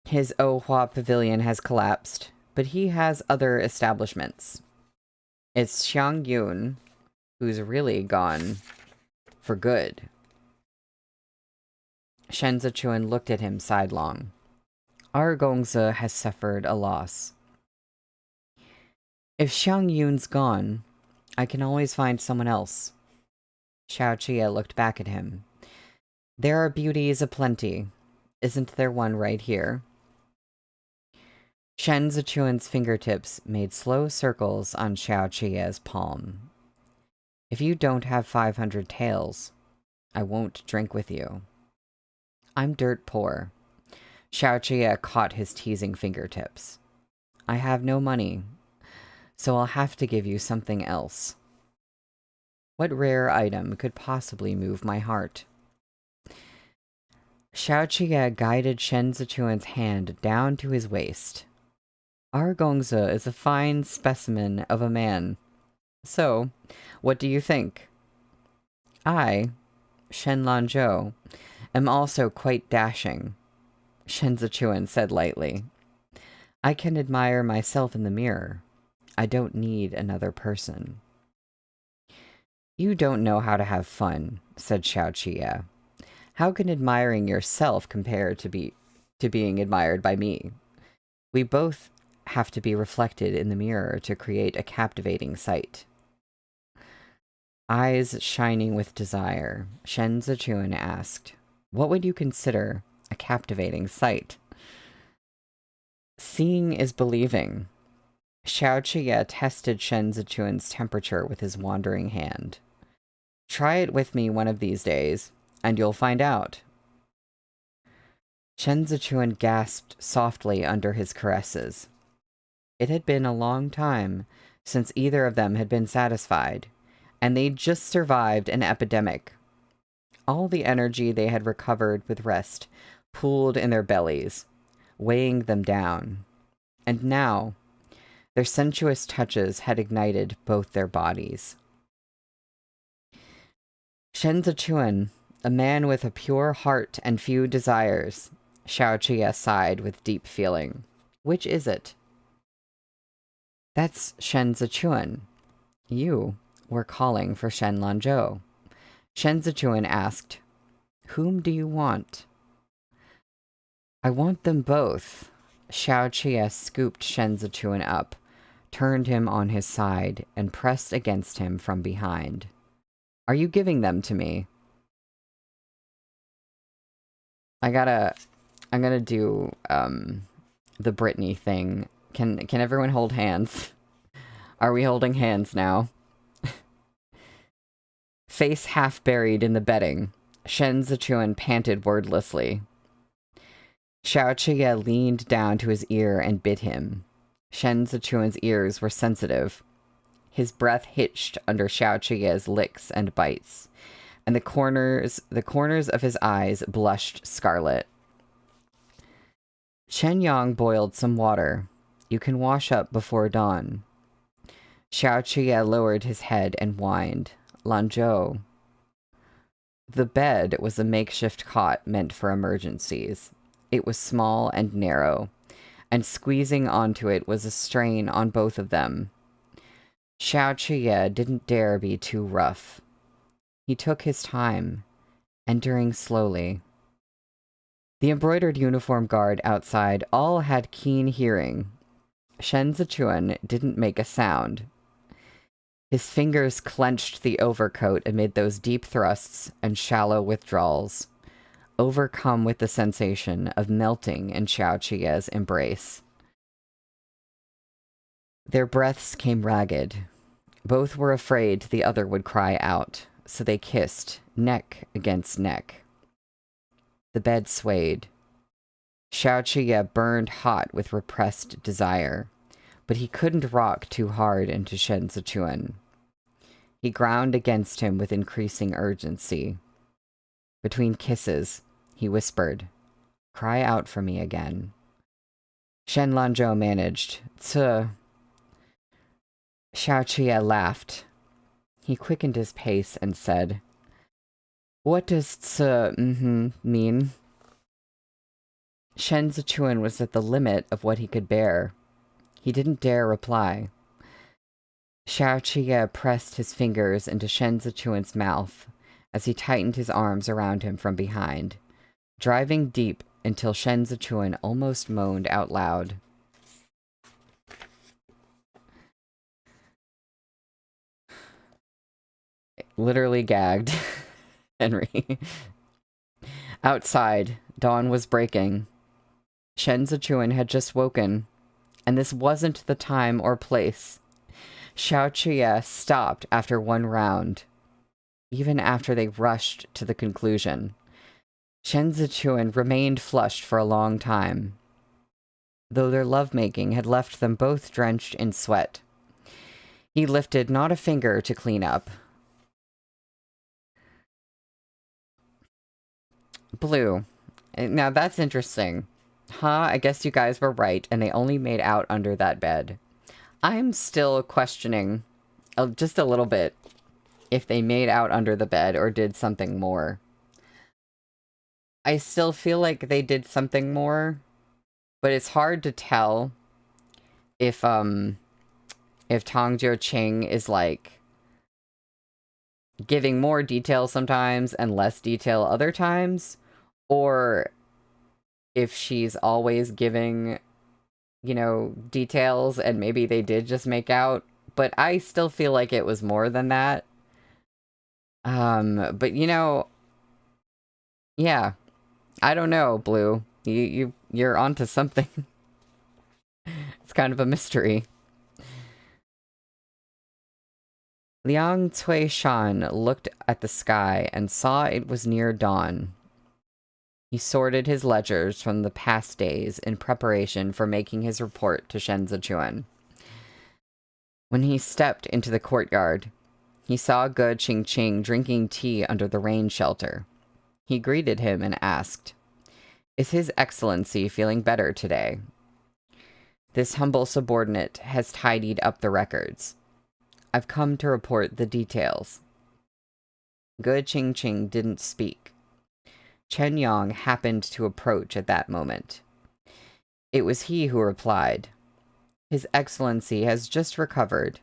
His Ohua Pavilion has collapsed, but he has other establishments. It's Xiang Yun who's really gone for good. Shen Zichuan looked at him sidelong. Our Gongzi has suffered a loss. If Xiang Yun's gone, I can always find someone else. Xiao Chuye looked back at him. There are beauties aplenty. Isn't there one right here? Shen Zichuan's fingertips made slow circles on Xiao Chuye's palm. If you don't have 500 taels, I won't drink with you. I'm dirt poor. Xiao Chuye caught his teasing fingertips. I have no money, so I'll have to give you something else. What rare item could possibly move my heart? Xiao Chuye guided Shen Zichuan's hand down to his waist. Our Gongzi is a fine specimen of a man. So, what do you think? I, Shen Lanzhou, am also quite dashing, Shen Zichuan said lightly. I can admire myself in the mirror. I don't need another person. You don't know how to have fun, said Xiao Chuye. How can admiring yourself compare to being admired by me? We both have to be reflected in the mirror to create a captivating sight. Eyes shining with desire, Shen Zichuan asked, what would you consider a captivating sight? Seeing is believing. Xiao Chuye tested Shen Zichuan's temperature with his wandering hand. Try it with me one of these days, and you'll find out. Shen Zichuan gasped softly under his caresses. It had been a long time since either of them had been satisfied, and they'd just survived an epidemic. All the energy they had recovered with rest pooled in their bellies, weighing them down. And now, their sensuous touches had ignited both their bodies. Shen Zichuan, a man with a pure heart and few desires, Xiao Chuye sighed with deep feeling. Which is it? That's Shen Zichuan. You were calling for Shen Lanzhou. Shen Zichuan asked, Whom do you want? I want them both. Xiao Qie scooped Shen Zichuan up, turned him on his side, and pressed against him from behind. Are you giving them to me? I'm gonna do, the Britney thing. Can everyone hold hands? Are we holding hands now? Face half buried in the bedding, Shen Zichuan panted wordlessly. Xiao Qie leaned down to his ear and bit him. Shen Zichuan's ears were sensitive. His breath hitched under Xiao Qie's licks and bites, and the corners of his eyes blushed scarlet. Shen Yang boiled some water. You can wash up before dawn. Xiao Qie lowered his head and whined. Lanzhou. The bed was a makeshift cot meant for emergencies. It was small and narrow, and squeezing onto it was a strain on both of them. Xiao Qie didn't dare be too rough. He took his time, entering slowly. The embroidered uniform guard outside all had keen hearing. Shen Zichuan didn't make a sound. His fingers clenched the overcoat amid those deep thrusts and shallow withdrawals, overcome with the sensation of melting in Xiao Qie's embrace. Their breaths came ragged. Both were afraid the other would cry out, so they kissed, neck against neck. The bed swayed. Xiao Qie burned hot with repressed desire, but he couldn't rock too hard into Shen Zichuan. He ground against him with increasing urgency. Between kisses, he whispered, "Cry out for me again." Shen Lanzhou managed, "Tse." Xiao Qie laughed. He quickened his pace and said, "What does tse mean?" Shen Zichuan was at the limit of what he could bear. He didn't dare reply. Xiao Qie pressed his fingers into Shen Zichuan's mouth as he tightened his arms around him from behind, driving deep until Shen Zichuan almost moaned out loud. Literally gagged. Henry. Outside, dawn was breaking. Shen Zichuan had just woken, and this wasn't the time or place. Xiao Qie stopped after one round, even after they rushed to the conclusion. Shen Zichuan remained flushed for a long time, though their lovemaking had left them both drenched in sweat. He lifted not a finger to clean up. Blue. Now that's interesting. I guess you guys were right, and they only made out under that bed. I'm still questioning, just a little bit, if they made out under the bed or did something more. I still feel like they did something more, but it's hard to tell if Tong Jiu Qing is, like, giving more detail sometimes and less detail other times, or if she's always giving, you know, details and maybe they did just make out, but I still feel like it was more than that. But you know, yeah, I don't know, Blue. You're onto something. It's kind of a mystery. Liang Cui Shan looked at the sky and saw it was near dawn. He sorted his ledgers from the past days in preparation for making his report to Shen Zichuan. When he stepped into the courtyard, he saw Ge Qingqing drinking tea under the rain shelter. He greeted him and asked, "Is His Excellency feeling better today?" This humble subordinate has tidied up the records. I've come to report the details. Ge Qingqing didn't speak. Chen Yang happened to approach at that moment. It was he who replied, "His Excellency has just recovered,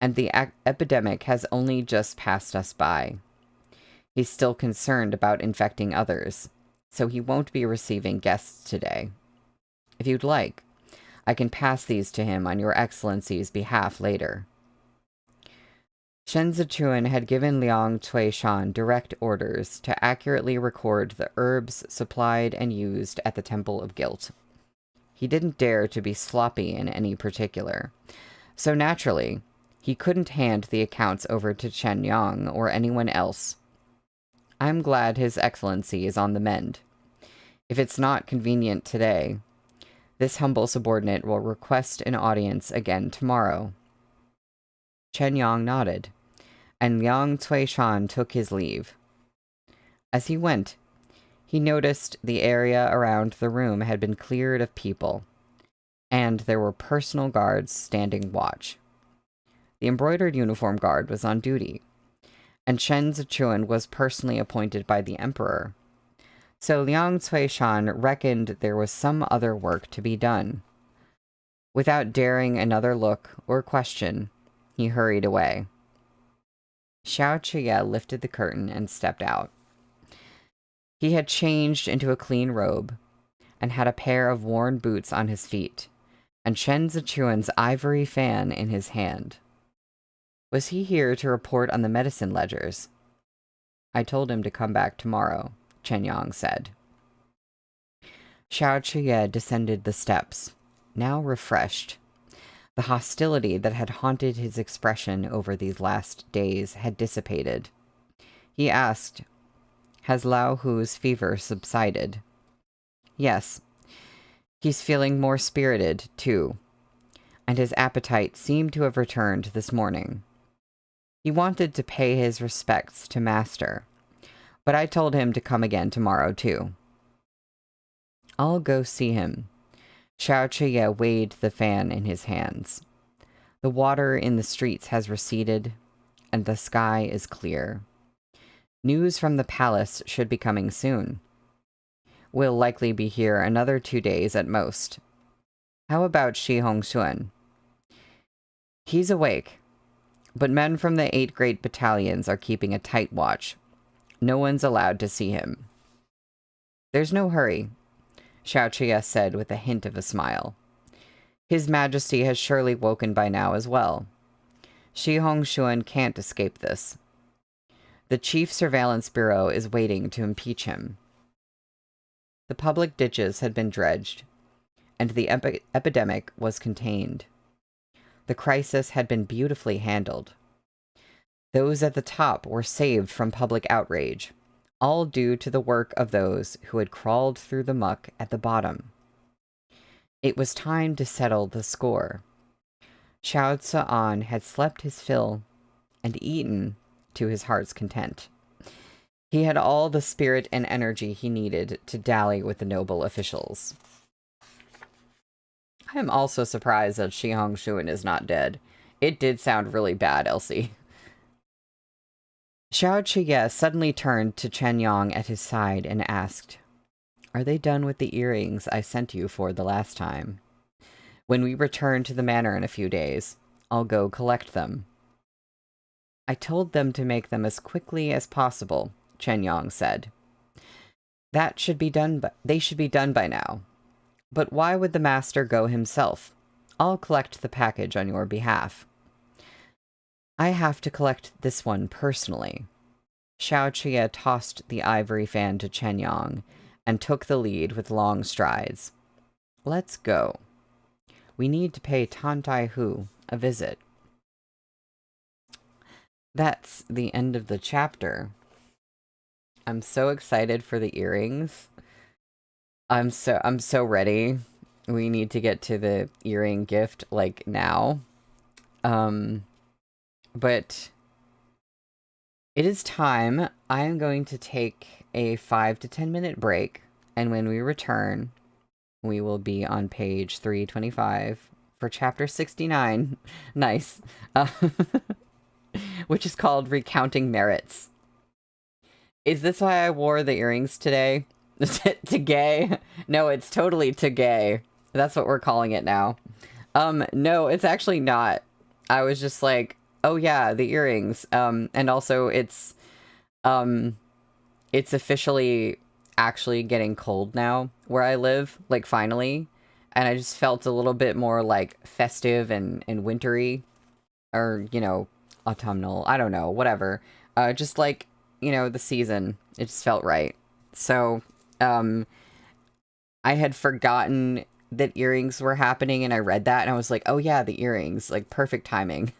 and the epidemic has only just passed us by." He's still concerned about infecting others, so he won't be receiving guests today. If you'd like, I can pass these to him on your Excellency's behalf later. Shen Zichuan had given Liang Cuishan direct orders to accurately record the herbs supplied and used at the Temple of Guilt. He didn't dare to be sloppy in any particular, so naturally, he couldn't hand the accounts over to Chen Yang or anyone else. I'm glad His Excellency is on the mend. If it's not convenient today, this humble subordinate will request an audience again tomorrow. Chen Yang nodded, and Liang Cuishan took his leave. As he went, he noticed the area around the room had been cleared of people, and there were personal guards standing watch. The embroidered uniform guard was on duty, and Shen Zichuan was personally appointed by the emperor. So Liang Cuishan reckoned there was some other work to be done. Without daring another look or question, he hurried away. Xiao Qiye lifted the curtain and stepped out. He had changed into a clean robe, and had a pair of worn boots on his feet, and Shen Zichuan's ivory fan in his hand. Was he here to report on the medicine ledgers? I told him to come back tomorrow, Chen Yang said. Xiao Qiye descended the steps, now refreshed. The hostility that had haunted his expression over these last days had dissipated. He asked, "Has Lao Hu's fever subsided?" Yes. He's feeling more spirited, too, and his appetite seemed to have returned this morning. He wanted to pay his respects to Master, but I told him to come again tomorrow, too. I'll go see him. Xiao Qiye weighed the fan in his hands. The water in the streets has receded, and the sky is clear. News from the palace should be coming soon. We'll likely be here another 2 days at most. How about Shi Hongxuan? He's awake, but men from the 8 great battalions are keeping a tight watch. No one's allowed to see him. There's no hurry, Xiao Qiye said with a hint of a smile. His Majesty has surely woken by now as well. Shi Hongxuan can't escape this. The Chief Surveillance Bureau is waiting to impeach him. The public ditches had been dredged, and the epidemic was contained. The crisis had been beautifully handled. Those at the top were saved from public outrage, all due to the work of those who had crawled through the muck at the bottom. It was time to settle the score. Xiao Tzuan had slept his fill and eaten to his heart's content. He had all the spirit and energy he needed to dally with the noble officials. I am also surprised that Shi Hongxuan is not dead. It did sound really bad, Elsie. Xiao Qiye suddenly turned to Chen Yang at his side and asked, "Are they done with the earrings I sent you for the last time? When we return to the manor in a few days, I'll go collect them." I told them to make them as quickly as possible, Chen Yang said. They should be done by now. But why would the master go himself? I'll collect the package on your behalf. I have to collect this one personally. Xiao Qiye tossed the ivory fan to Chen Yang and took the lead with long strides. Let's go. We need to pay Tan Tai Hu a visit. That's the end of the chapter. I'm so excited for the earrings. I'm so ready. We need to get to the earring gift like now. But it is time. I am going to take a 5 to 10 minute break, and when we return, we will be on page 325 for chapter 69. Nice. Which is called Recounting Merits. Is this why I wore the earrings today? To gay? No, it's totally to gay. That's what we're calling it now. No, it's actually not. I was just like, oh yeah, the earrings. And also it's, it's officially actually getting cold now where I live, like finally. And I just felt a little bit more like festive and wintry, or, you know, autumnal. I don't know, whatever. Just like, you know, the season. It just felt right. So, I had forgotten that earrings were happening, and I read that and I was like, oh yeah, the earrings, like perfect timing.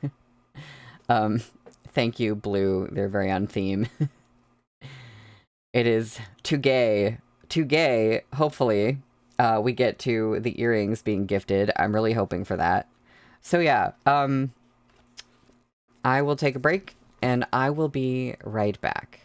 um, thank you, Blue. They're very on theme. It is too gay. Too gay, hopefully. We get to the earrings being gifted. I'm really hoping for that. So yeah, I will take a break, and I will be right back.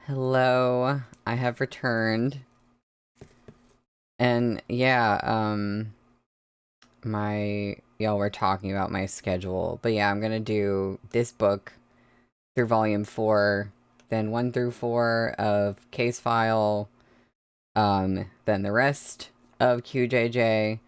Hello, I have returned. And yeah, y'all were talking about my schedule. But yeah, I'm gonna do this book through volume 4, then 1 through 4 of Case File, then the rest of QJJ,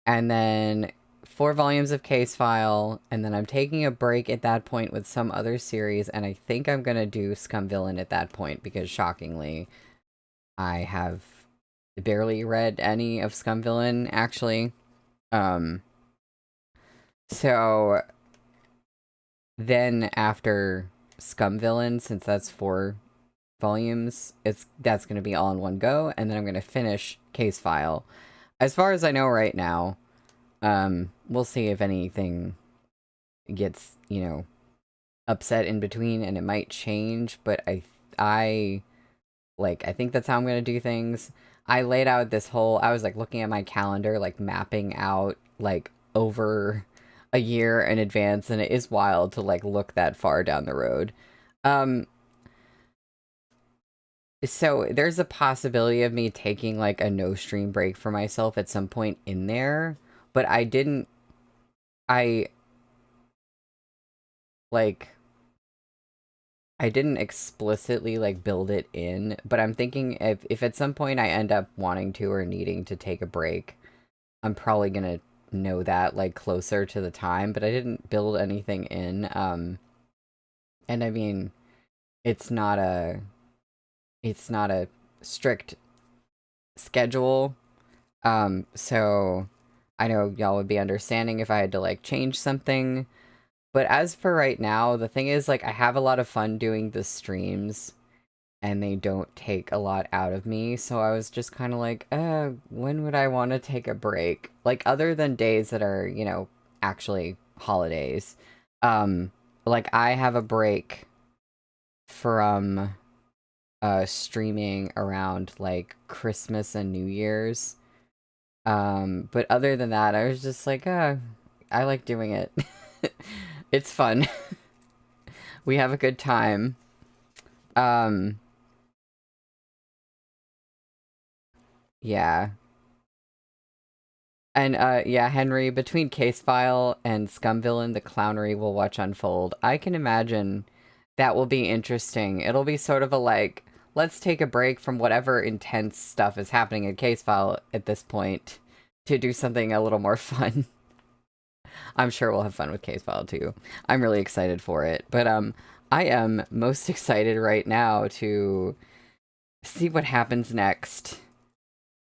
and then 4 volumes of Case File, and then I'm taking a break at that point with some other series, and I think I'm gonna do Scum Villain at that point, because shockingly, I have barely read any of Scum Villain, actually. So then after Scum Villain, since that's 4 volumes, that's gonna be all in one go, and then I'm gonna finish Case File. As far as I know right now, we'll see if anything gets, upset in between, and it might change, but I think that's how I'm gonna do things. I laid out this whole, I was, looking at my calendar, mapping out, over a year in advance, and it is wild to, look that far down the road. So there's a possibility of me taking, a no-stream break for myself at some point in there, but I didn't explicitly, build it in, but I'm thinking if at some point I end up wanting to or needing to take a break, I'm probably gonna know that, closer to the time, but I didn't build anything in, and I mean, it's not a strict schedule, so I know y'all would be understanding if I had to, change something. But as for right now, the thing is, I have a lot of fun doing the streams, and they don't take a lot out of me, so I was just kind of when would I want to take a break? Other than days that are, actually holidays. I have a break from, streaming around, Christmas and New Year's. But other than that, I was just I like doing it. It's fun. We have a good time. Yeah. And, yeah, Henry, between Case File and Scum Villain, the clownery we'll watch unfold, I can imagine that will be interesting. It'll be sort of let's take a break from whatever intense stuff is happening in Case File at this point to do something a little more fun. I'm sure we'll have fun with Case File, too. I'm really excited for it. But, I am most excited right now to see what happens next,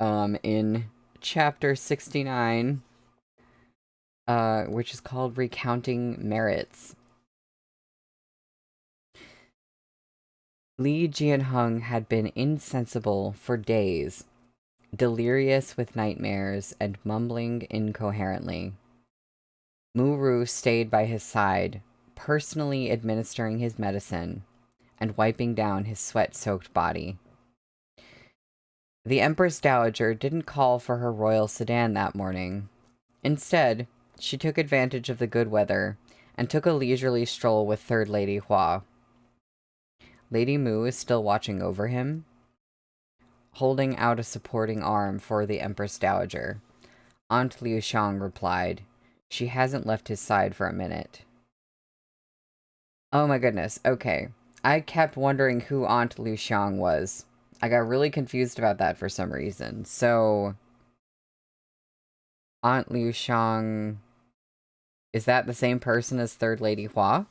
in chapter 69, which is called Recounting Merits. Li Jianheng had been insensible for days, delirious with nightmares and mumbling incoherently. Muru stayed by his side, personally administering his medicine and wiping down his sweat-soaked body. The Empress Dowager didn't call for her royal sedan that morning. Instead, she took advantage of the good weather and took a leisurely stroll with Third Lady Hua. Lady Mu is still watching over him, holding out a supporting arm for the Empress Dowager. Aunt Liu Xiang replied, "She hasn't left his side for a minute." Oh my goodness, okay. I kept wondering who Aunt Liu Xiang was. I got really confused about that for some reason. So, Aunt Liu Xiang, is that the same person as Third Lady Hua?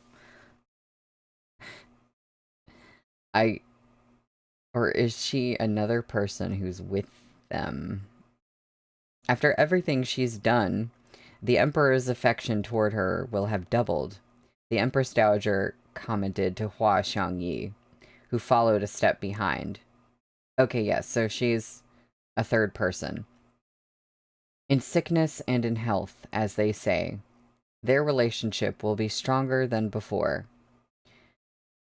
Or is she another person who's with them? After everything she's done, the Emperor's affection toward her will have doubled, the Empress Dowager commented to Hua Xiangyi, who followed a step behind. Okay, yes, so she's a third person. In sickness and in health, as they say, their relationship will be stronger than before.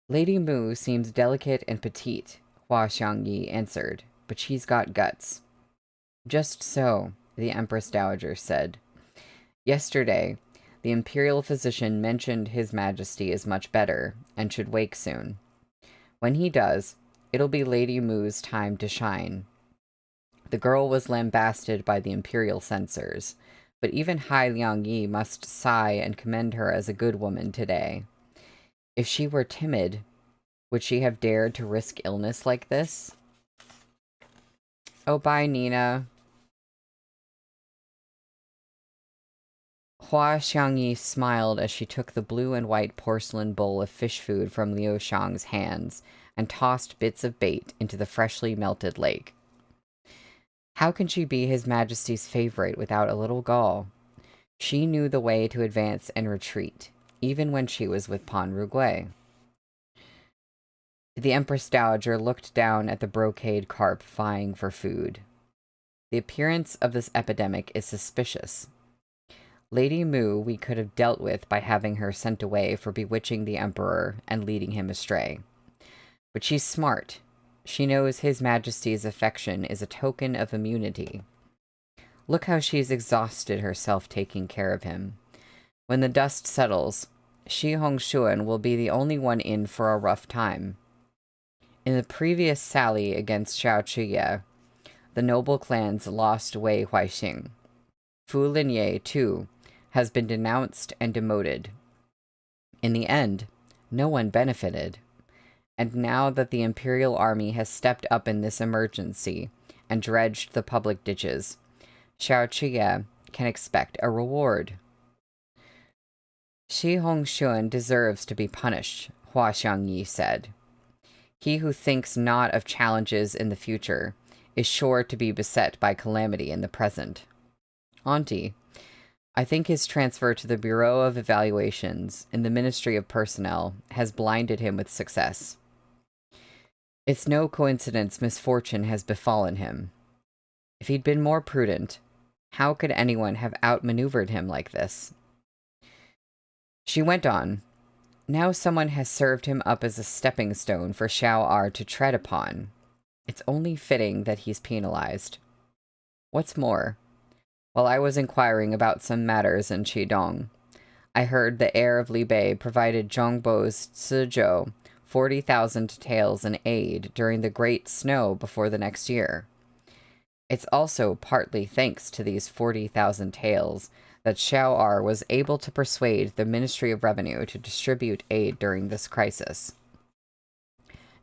Lady Mu seems delicate and petite, Hua Xiangyi answered, but she's got guts. Just so, the Empress Dowager said. Yesterday, the imperial physician mentioned His Majesty is much better and should wake soon. When he does, It'll be Lady Mu's time to shine. The girl was lambasted by the imperial censors, but even Hai Liang Yi must sigh and commend her as a good woman today. If she were timid, would she have dared to risk illness like this? Oh, bye, Nina. Hua Xiangyi smiled as she took the blue and white porcelain bowl of fish food from Liu Shang's hands and tossed bits of bait into the freshly melted lake. How can she be His Majesty's favorite without a little gall? She knew the way to advance and retreat, even when she was with Pan Rugui. The Empress Dowager looked down at the brocade carp vying for food. The appearance of this epidemic is suspicious. Lady Mu we could have dealt with by having her sent away for bewitching the Emperor and leading him astray. But she's smart. She knows His Majesty's affection is a token of immunity. Look how she's exhausted herself taking care of him. When the dust settles, Shi Hongshuan will be the only one in for a rough time. In the previous sally against Xiao Chiye, the noble clans lost Wei Huaixing. Fu Linye, too, has been denounced and demoted. In the end, no one benefited. And now that the Imperial Army has stepped up in this emergency and dredged the public ditches, Xiao Chiye can expect a reward. Shi Hongshuan deserves to be punished, Hua Xiangyi said. He who thinks not of challenges in the future is sure to be beset by calamity in the present. Auntie, I think his transfer to the Bureau of Evaluations in the Ministry of Personnel has blinded him with success. It's no coincidence misfortune has befallen him. If he'd been more prudent, how could anyone have outmaneuvered him like this? She went on. Now someone has served him up as a stepping stone for Xiao R to tread upon. It's only fitting that he's penalized. What's more, while I was inquiring about some matters in Qidong, I heard the heir of Li Bei provided Zhongbo's Cizhou 40,000 taels in aid during the Great Snow before the next year. It's also partly thanks to these 40,000 taels that Xiao R was able to persuade the Ministry of Revenue to distribute aid during this crisis.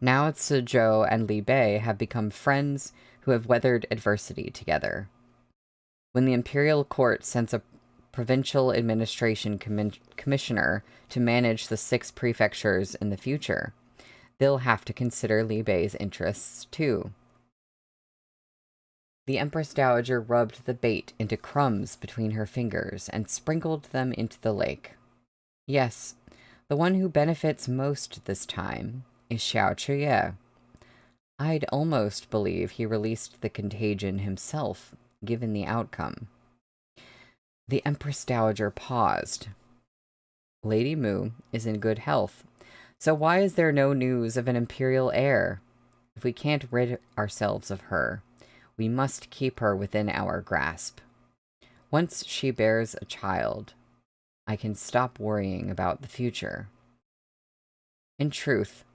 Now Cizhou and Li Bei have become friends who have weathered adversity together. When the imperial court sends a provincial administration commissioner to manage the 6 prefectures in the future, they'll have to consider Li Bei's interests too. The Empress Dowager rubbed the bait into crumbs between her fingers and sprinkled them into the lake. Yes, the one who benefits most this time is Xiao Chiye. I'd almost believe he released the contagion himself, given the outcome. The Empress Dowager paused. Lady Mu is in good health, so why is there no news of an imperial heir? If we can't rid ourselves of her, we must keep her within our grasp. Once she bears a child, I can stop worrying about the future. In truth,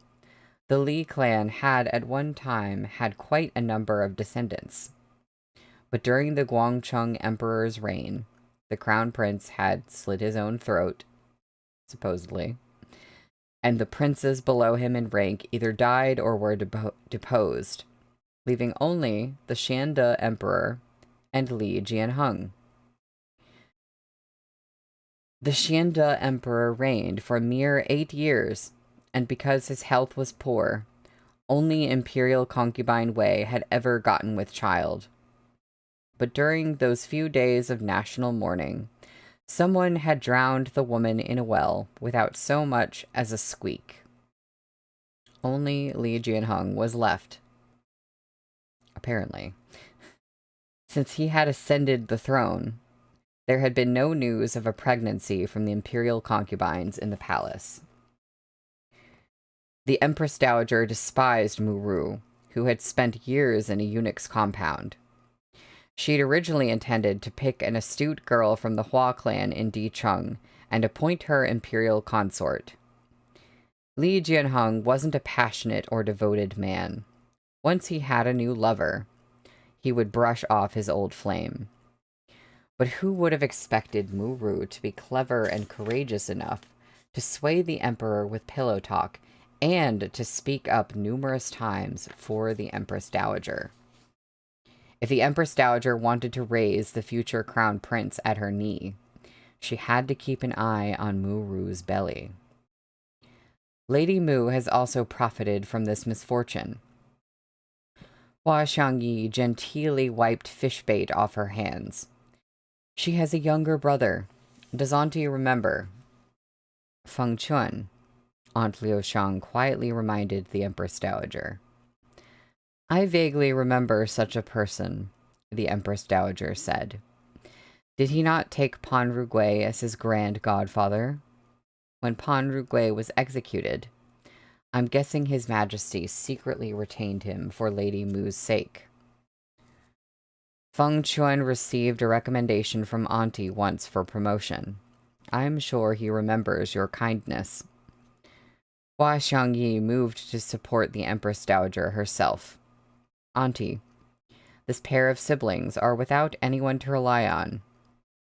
the Li clan had at one time had quite a number of descendants. But during the Guangcheng Emperor's reign, the crown prince had slit his own throat, supposedly, and the princes below him in rank either died or were deposed, leaving only the Xiande Emperor and Li Jianheng. The Xiande Emperor reigned for a mere 8 years, and because his health was poor, only imperial concubine Wei had ever gotten with child. But during those few days of national mourning, someone had drowned the woman in a well without so much as a squeak. Only Li Jianheng was left. Apparently. Since he had ascended the throne, there had been no news of a pregnancy from the imperial concubines in the palace. The Empress Dowager despised Muru, who had spent years in a eunuch's compound. She'd originally intended to pick an astute girl from the Hua clan in Dicheng and appoint her imperial consort. Li Jianhong wasn't a passionate or devoted man. Once he had a new lover, he would brush off his old flame. But who would have expected Mu Ru to be clever and courageous enough to sway the emperor with pillow talk and to speak up numerous times for the Empress Dowager? If the Empress Dowager wanted to raise the future crown prince at her knee, she had to keep an eye on Mu Ru's belly. Lady Mu has also profited from this misfortune. Hua Xiangyi genteelly wiped fish bait off her hands. She has a younger brother. Does Auntie remember? Feng Chun, Aunt Liu Shang quietly reminded the Empress Dowager. I vaguely remember such a person, the Empress Dowager said. Did he not take Pan Rugui as his grand godfather? When Pan Rugui was executed, I'm guessing His Majesty secretly retained him for Lady Mu's sake. Feng Chuan received a recommendation from Auntie once for promotion. I'm sure he remembers your kindness. Hua Xiangyi moved to support the Empress Dowager herself. Auntie, this pair of siblings are without anyone to rely on.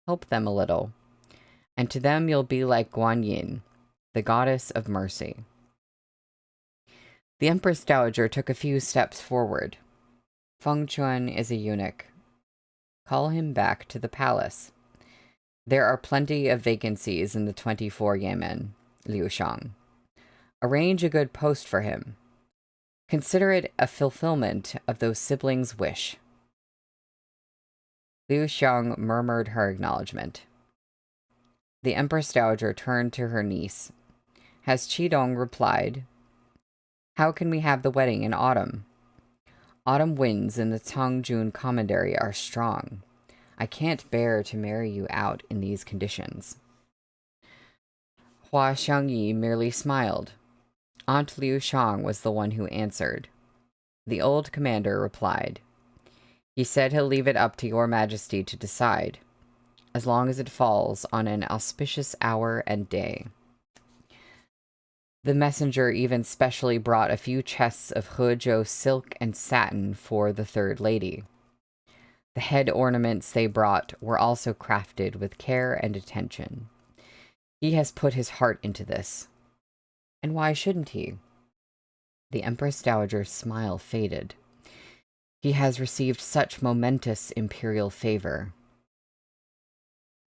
Help them a little. And to them you'll be like Guan Yin, the goddess of mercy. The Empress Dowager took a few steps forward. Feng Chuan is a eunuch. Call him back to the palace. There are plenty of vacancies in the 24 Yemen, Liu Shang. Arrange a good post for him. Consider it a fulfillment of those siblings' wish. Liu Xiang murmured her acknowledgement. The Empress Dowager turned to her niece. Has Qidong replied? How can we have the wedding in autumn? Autumn winds in the Cangjun commandery are strong. I can't bear to marry you out in these conditions. Hua Xiangyi merely smiled. Aunt Liu Shang was the one who answered. The old commander replied. He said he'll leave it up to your majesty to decide, as long as it falls on an auspicious hour and day. The messenger even specially brought a few chests of Hezhou silk and satin for the third lady. The head ornaments they brought were also crafted with care and attention. He has put his heart into this. And why shouldn't he? The Empress Dowager's smile faded. He has received such momentous imperial favor.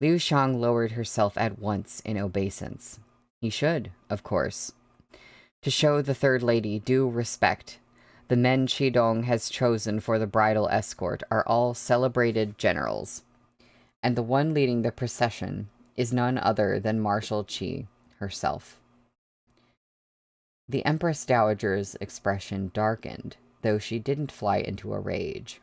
Liu Shang lowered herself at once in obeisance. He should, of course. To show the third lady due respect, the men Qidong has chosen for the bridal escort are all celebrated generals, and the one leading the procession is none other than Marshal Qi herself. The Empress Dowager's expression darkened, though she didn't fly into a rage.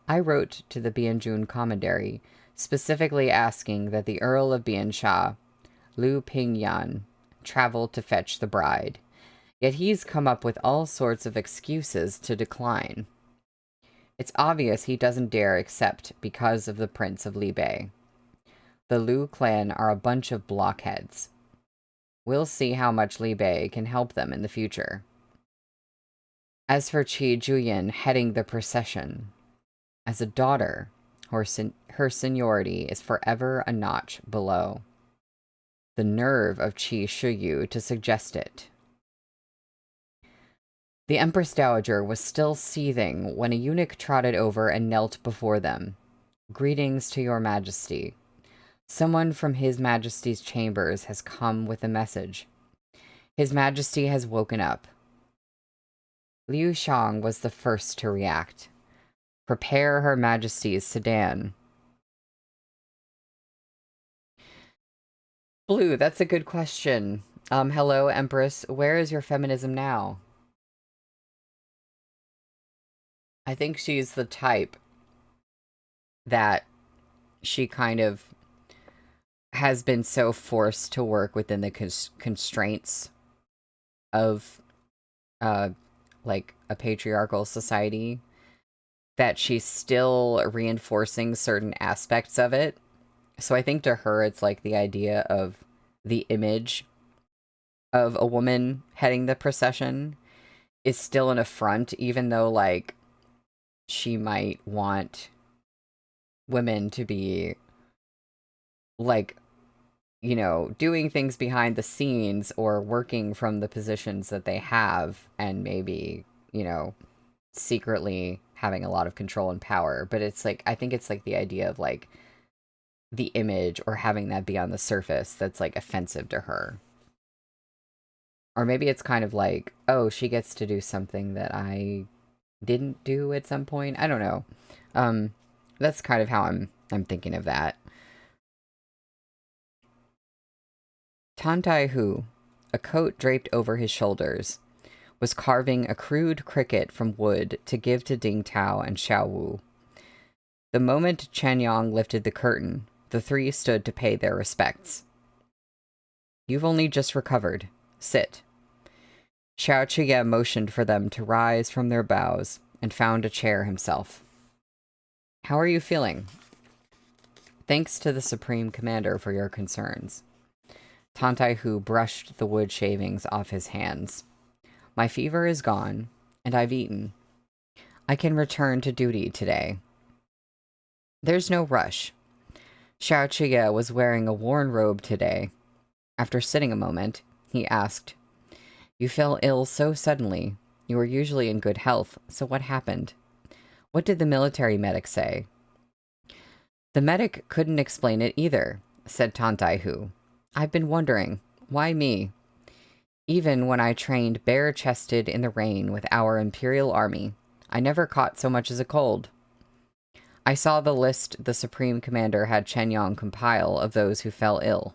I wrote to the Bianjun commandery, specifically asking that the Earl of Biansha, Lu Pingyan, travel to fetch the bride, yet he's come up with all sorts of excuses to decline. It's obvious he doesn't dare accept because of the Prince of Libei. The Lu clan are a bunch of blockheads. We'll see how much Libei can help them in the future. As for Qi Juyin heading the procession, as a daughter, her seniority is forever a notch below. The nerve of Qi Shiyu to suggest it. The Empress Dowager was still seething when a eunuch trotted over and knelt before them. Greetings to your majesty. Someone from His Majesty's chambers has come with a message. His Majesty has woken up. Liu Shang was the first to react. Prepare Her Majesty's sedan. Blue, that's a good question. Hello, Empress. Where is your feminism now? I think she's the type that she kind of has been so forced to work within the constraints of, like, a patriarchal society that she's still reinforcing certain aspects of it. So I think to her, it's like the idea of the image of a woman heading the procession is still an affront, even though, like, she might want women to be, like, you know, doing things behind the scenes or working from the positions that they have and maybe, you know, secretly having a lot of control and power. But it's like, I think it's like the idea of like the image or having that be on the surface that's like offensive to her. Or maybe it's kind of like, oh, she gets to do something that I didn't do at some point. I don't know. That's kind of how I'm thinking of that. Tantai Hu, a coat draped over his shoulders, was carving a crude cricket from wood to give to Ding Tao and Xiao Wu. The moment Chen Yang lifted the curtain, the three stood to pay their respects. You've only just recovered. Sit. Xiao Chiye motioned for them to rise from their bows and found a chair himself. How are you feeling? Thanks to the Supreme Commander for your concerns. Tantai Hu brushed the wood shavings off his hands. My fever is gone, and I've eaten. I can return to duty today. There's no rush. Xiao Chiye was wearing a worn robe today. After sitting a moment, he asked, You fell ill so suddenly. You were usually in good health, so what happened? What did the military medic say? The medic couldn't explain it either, said Tantai Hu. I've been wondering, why me? Even when I trained bare-chested in the rain with our Imperial Army, I never caught so much as a cold. I saw the list the Supreme Commander had Chen Yang compile of those who fell ill.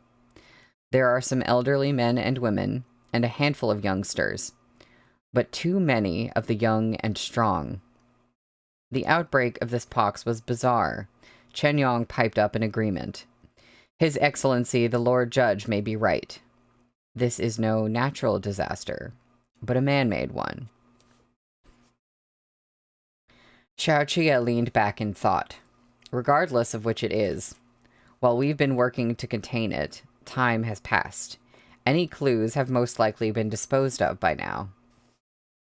There are some elderly men and women, and a handful of youngsters, but too many of the young and strong. The outbreak of this pox was bizarre. Chen Yang piped up in agreement. His Excellency, the Lord Judge, may be right. This is no natural disaster, but a man-made one. Xiao Chiye leaned back in thought. Regardless of which it is, while we've been working to contain it, time has passed. Any clues have most likely been disposed of by now.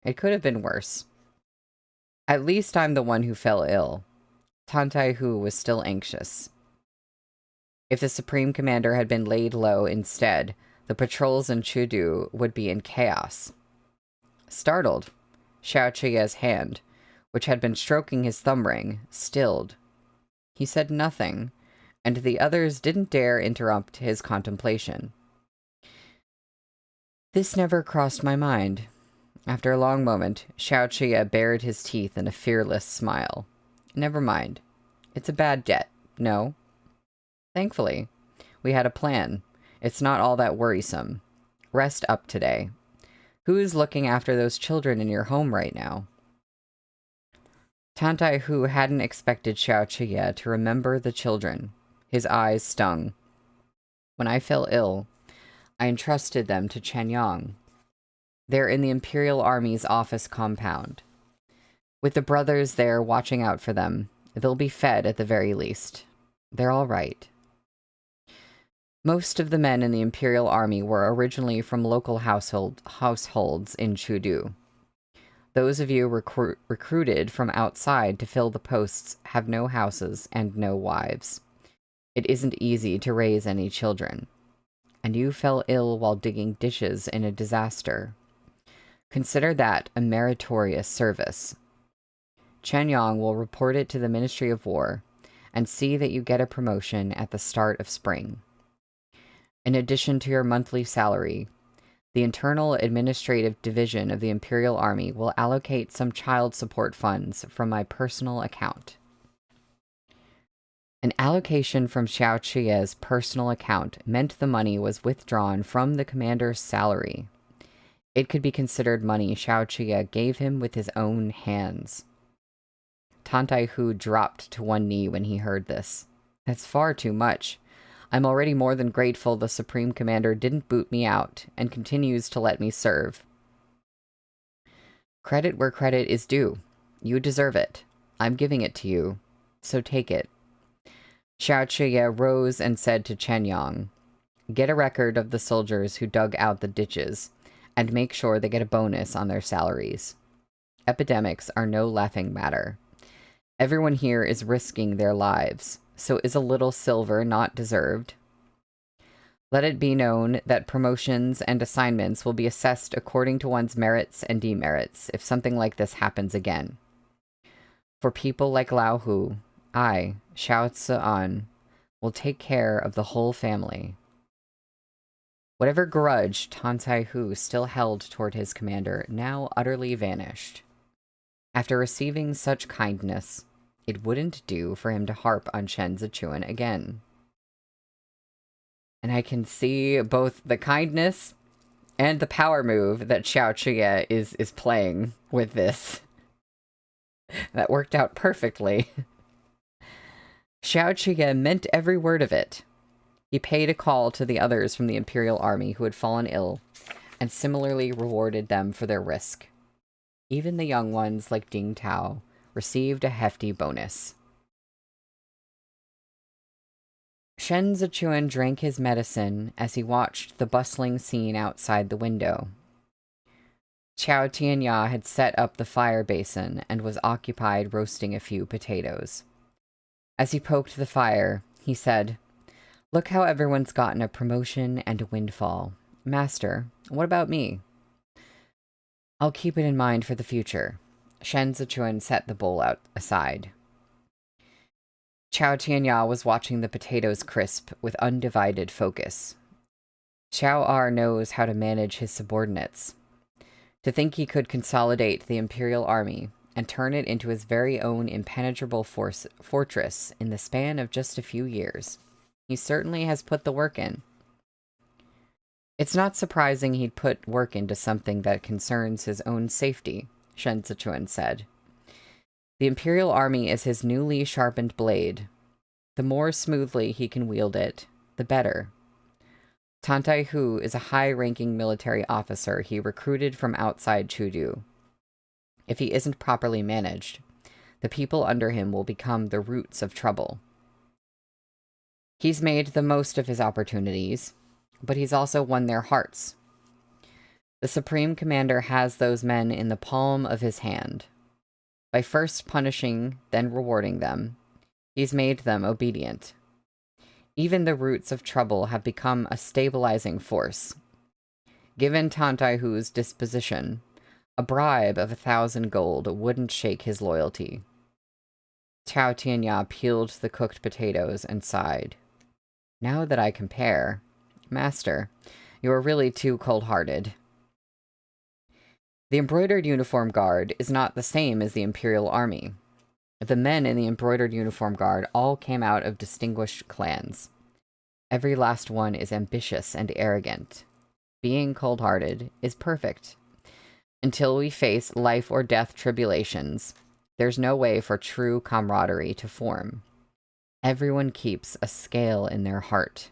It could have been worse. At least I'm the one who fell ill. Tantai Hu was still anxious. If the Supreme Commander had been laid low instead, the patrols in Chudu would be in chaos. Startled, Xiao Chiye's hand, which had been stroking his thumb ring, stilled. He said nothing, and the others didn't dare interrupt his contemplation. This never crossed my mind. After a long moment, Xiao Chiye bared his teeth in a fearless smile. Never mind. It's a bad debt, no? Thankfully, we had a plan. It's not all that worrisome. Rest up today. Who is looking after those children in your home right now? Tantai Hu hadn't expected Xiao Chiye to remember the children. His eyes stung. When I fell ill, I entrusted them to Chen Yang. They're in the Imperial Army's office compound. With the brothers there watching out for them, they'll be fed at the very least. They're all right. Most of the men in the Imperial Army were originally from local households in Chudu. Those of you recruited from outside to fill the posts have no houses and no wives. It isn't easy to raise any children. And you fell ill while digging dishes in a disaster. Consider that a meritorious service. Chen Yang will report it to the Ministry of War and see that you get a promotion at the start of spring. In addition to your monthly salary, the Internal Administrative Division of the Imperial Army will allocate some child support funds from my personal account. An allocation from Xiao Chiye's personal account meant the money was withdrawn from the commander's salary. It could be considered money Xiao Chiye gave him with his own hands. Tantai Hu dropped to one knee when he heard this. That's far too much. I'm already more than grateful the Supreme Commander didn't boot me out and continues to let me serve. Credit where credit is due. You deserve it. I'm giving it to you, so take it. Xiao Chiye rose and said to Chen Yang, Get a record of the soldiers who dug out the ditches, and make sure they get a bonus on their salaries. Epidemics are no laughing matter. Everyone here is risking their lives, so is a little silver not deserved? Let it be known that promotions and assignments will be assessed according to one's merits and demerits if something like this happens again. For people like Lao Hu, I, Xiao Tzuan, will take care of the whole family. Whatever grudge Tan Tai Hu still held toward his commander now utterly vanished. After receiving such kindness, it wouldn't do for him to harp on Shen Zichuan again. And I can see both the kindness and the power move that Xiao Chia is playing with this. That worked out perfectly. Xiao Chia meant every word of it. He paid a call to the others from the Imperial Army who had fallen ill, and similarly rewarded them for their risk. Even the young ones, like Ding Tao, received a hefty bonus. Shen Zichuan drank his medicine as he watched the bustling scene outside the window. Chao Tianya had set up the fire basin and was occupied roasting a few potatoes. As he poked the fire, he said, "Look how everyone's gotten a promotion and a windfall. Master, what about me?" "I'll keep it in mind for the future." Shen Zichuan set the bowl out aside. Chao Tianya was watching the potatoes crisp with undivided focus. Xiao R knows how to manage his subordinates. To think he could consolidate the Imperial Army and turn it into his very own impenetrable fortress in the span of just a few years. He certainly has put the work in. It's not surprising he'd put work into something that concerns his own safety, Shen Zichuan said. The Imperial Army is his newly sharpened blade. The more smoothly he can wield it, the better. Tan Tai Hu is a high-ranking military officer he recruited from outside Chudu. If he isn't properly managed, the people under him will become the roots of trouble. He's made the most of his opportunities, but he's also won their hearts. The Supreme Commander has those men in the palm of his hand. By first punishing, then rewarding them, he's made them obedient. Even the roots of trouble have become a stabilizing force. Given Tan Tai Hu's disposition, a bribe of 1,000 gold wouldn't shake his loyalty. Chao Tianya peeled the cooked potatoes and sighed. Now that I compare, Master, you are really too cold-hearted. The Embroidered Uniform Guard is not the same as the Imperial Army. The men in the Embroidered Uniform Guard all came out of distinguished clans. Every last one is ambitious and arrogant. Being cold-hearted is perfect. Until we face life-or-death tribulations, there's no way for true camaraderie to form. Everyone keeps a scale in their heart.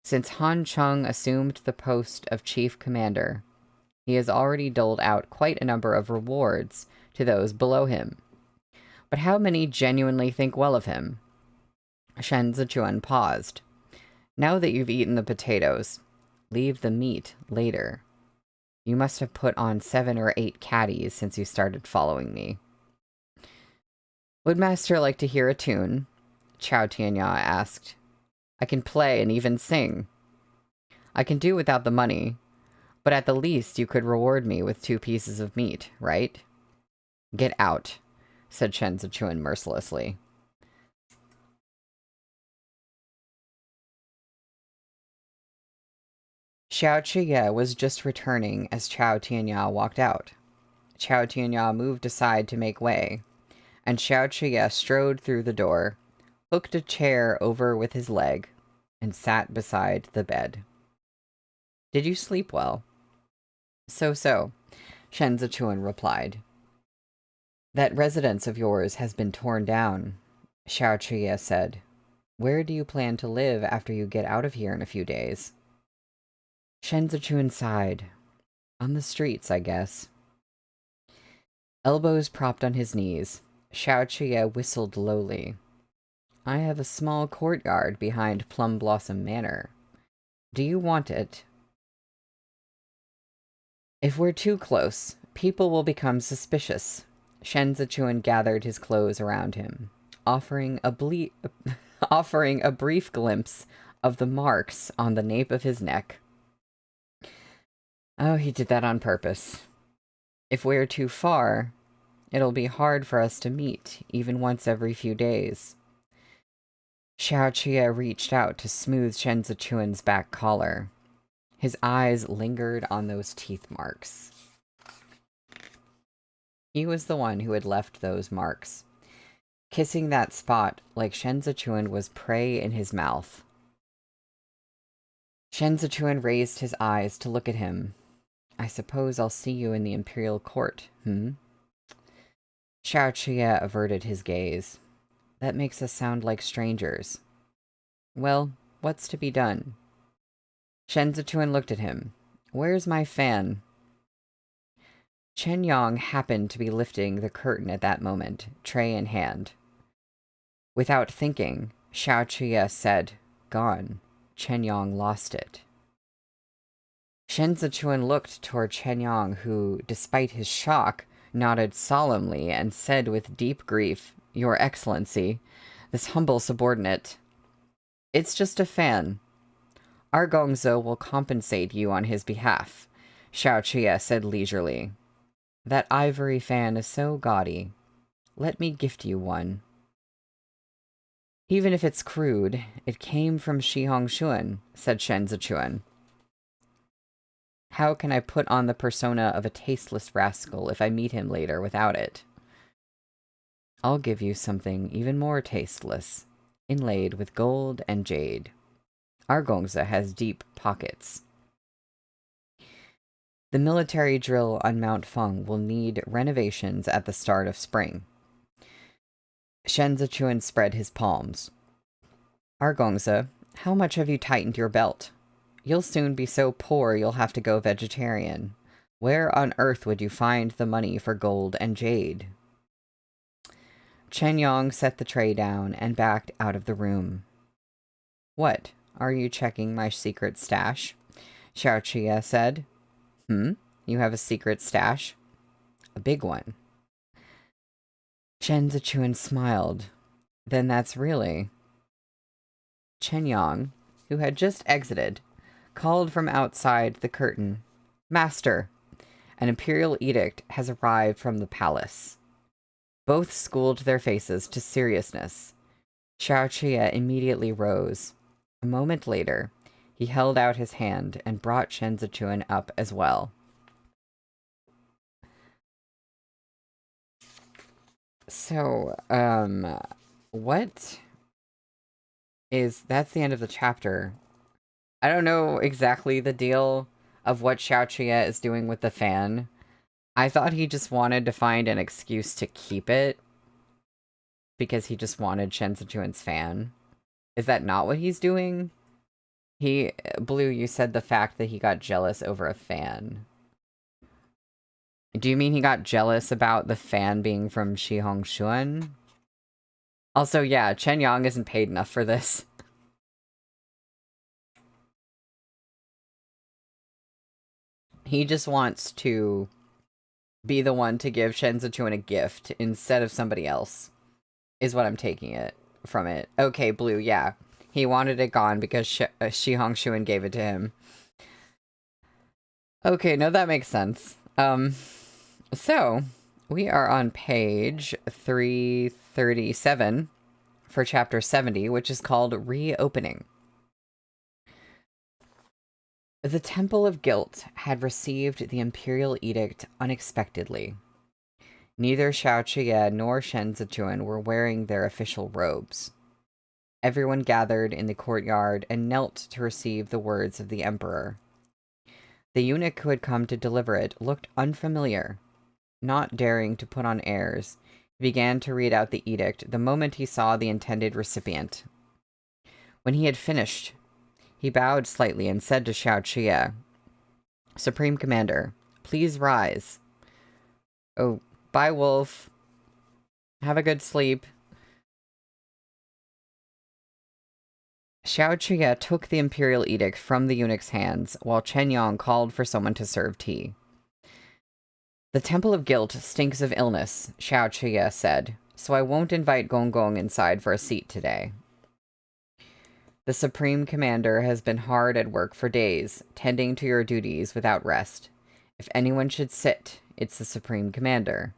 Since Han Chung assumed the post of Chief Commander, he has already doled out quite a number of rewards to those below him. But how many genuinely think well of him? Shen Zichuan paused. Now that you've eaten the potatoes, leave the meat later. You must have put on 7 or 8 caddies since you started following me. Would Master like to hear a tune? Chao Tianya asked. I can play and even sing. I can do without the money, but at the least you could reward me with 2 pieces of meat, right? Get out, said Shen Zichuan mercilessly. Xiao Chia was just returning as Chao Tianya walked out. Chao Tianya moved aside to make way, and Xiao Chia strode through the door, hooked a chair over with his leg, and sat beside the bed. Did you sleep well? So, Shen Zichuan replied. That residence of yours has been torn down, Xiao Chia said. Where do you plan to live after you get out of here in a few days? Shen Zichuan sighed. On the streets, I guess. Elbows propped on his knees, Xiao Chia whistled lowly. I have a small courtyard behind Plum Blossom Manor. Do you want it? If we're too close, people will become suspicious. Shen Zichuan gathered his clothes around him, offering offering a brief glimpse of the marks on the nape of his neck. Oh, he did that on purpose. If we're too far, it'll be hard for us to meet, even once every few days. Xiao Qie reached out to smooth Shen Zichuan's back collar. His eyes lingered on those teeth marks. He was the one who had left those marks, kissing that spot like Shen Zichuan was prey in his mouth. Shen Zichuan raised his eyes to look at him. I suppose I'll see you in the imperial court, Xiao Qie averted his gaze. That makes us sound like strangers. Well, what's to be done? Shen Zichuan looked at him. Where's my fan? Chen Yang happened to be lifting the curtain at that moment, tray in hand. Without thinking, Xiao Qie said, "Gone." Chen Yang lost it. Shen Zichuan looked toward Chen Yang, who, despite his shock, nodded solemnly and said with deep grief, "Your Excellency, this humble subordinate. It's just a fan. Our Gongzo will compensate you on his behalf," Xiao Qie said leisurely. "That ivory fan is so gaudy. Let me gift you one. Even if it's crude, it came from Shi Hongshuan," said Shen Zichuan. "How can I put on the persona of a tasteless rascal if I meet him later without it? I'll give you something even more tasteless, inlaid with gold and jade. Our Gongza has deep pockets. The military drill on Mount Feng will need renovations at the start of spring." Shen Zichuan spread his palms. "Our Gongza, how much have you tightened your belt? You'll soon be so poor you'll have to go vegetarian. Where on earth would you find the money for gold and jade?" Chen Yang set the tray down and backed out of the room. "What, are you checking my secret stash?" Xiao Qie said. You have a secret stash?" "A big one." Shen Zichuan smiled. "Then that's really..." Chen Yang, who had just exited, called from outside the curtain, "Master, an imperial edict has arrived from the palace." Both schooled their faces to seriousness. Xiao Qie immediately rose. A moment later, he held out his hand and brought Shen Zichuan up as well. So, that's the end of the chapter. I don't know exactly the deal of what Xiao Qie is doing with the fan. I thought he just wanted to find an excuse to keep it because he just wanted Shen Zichuan's fan. Is that not what he's doing? Blue, you said the fact that he got jealous over a fan. Do you mean he got jealous about the fan being from Shi Hongshuan? Also, yeah, Chen Yang isn't paid enough for this. He just wants to be the one to give Shen Zichuan a gift instead of somebody else, is what I'm taking it from it. Okay, Blue, yeah. He wanted it gone because Shi Hongshuan gave it to him. Okay, no, that makes sense. So, we are on page 337 for chapter 70, which is called Reopening. The Temple of Guilt had received the imperial edict unexpectedly. Neither Xiao Qie nor Shen Zichuan were wearing their official robes. Everyone gathered in the courtyard and knelt to receive the words of the emperor. The eunuch who had come to deliver it looked unfamiliar. Not daring to put on airs, he began to read out the edict the moment he saw the intended recipient. When he had finished, he bowed slightly and said to Xiao Qie, "Supreme Commander, please rise." "Oh, bye, Wolf. Have a good sleep." Xiao Chuya took the imperial edict from the eunuch's hands, while Chen Yong called for someone to serve tea. The Temple of Guilt stinks of illness, Xiao Chuya said, so I won't invite Gong Gong inside for a seat today. The Supreme Commander has been hard at work for days, tending to your duties without rest. If anyone should sit, it's the Supreme Commander.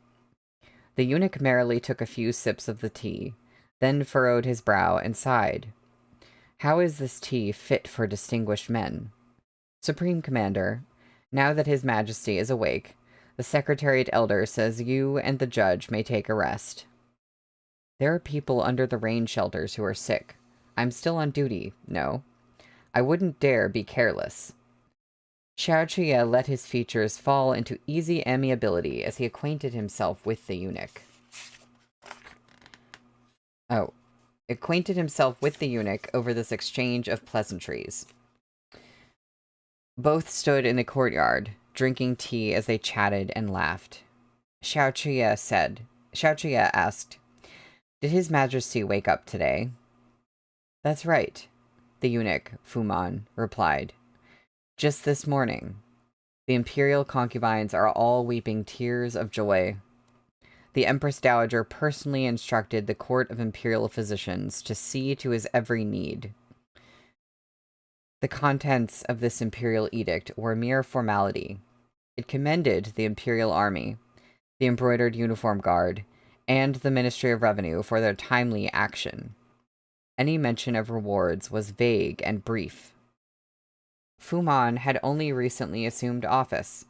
The eunuch merrily took a few sips of the tea, then furrowed his brow and sighed. How is this tea fit for distinguished men? Supreme Commander, now that His Majesty is awake, the Secretariat Elder says you and the judge may take a rest. There are people under the rain shelters who are sick. I'm still on duty, no. I wouldn't dare be careless. Xiao Chuya let his features fall into easy amiability as he acquainted himself with the eunuch. Over this exchange of pleasantries. Both stood in the courtyard, drinking tea as they chatted and laughed. Xiao Chuya asked, Did His Majesty wake up today? That's right, the eunuch, Fuman, replied. Just this morning. The imperial concubines are all weeping tears of joy. The Empress Dowager personally instructed the court of imperial physicians to see to his every need. The contents of this imperial edict were a mere formality. It commended the imperial army, the embroidered uniform guard, and the Ministry of Revenue for their timely action. Any mention of rewards was vague and brief. Fuman had only recently assumed office,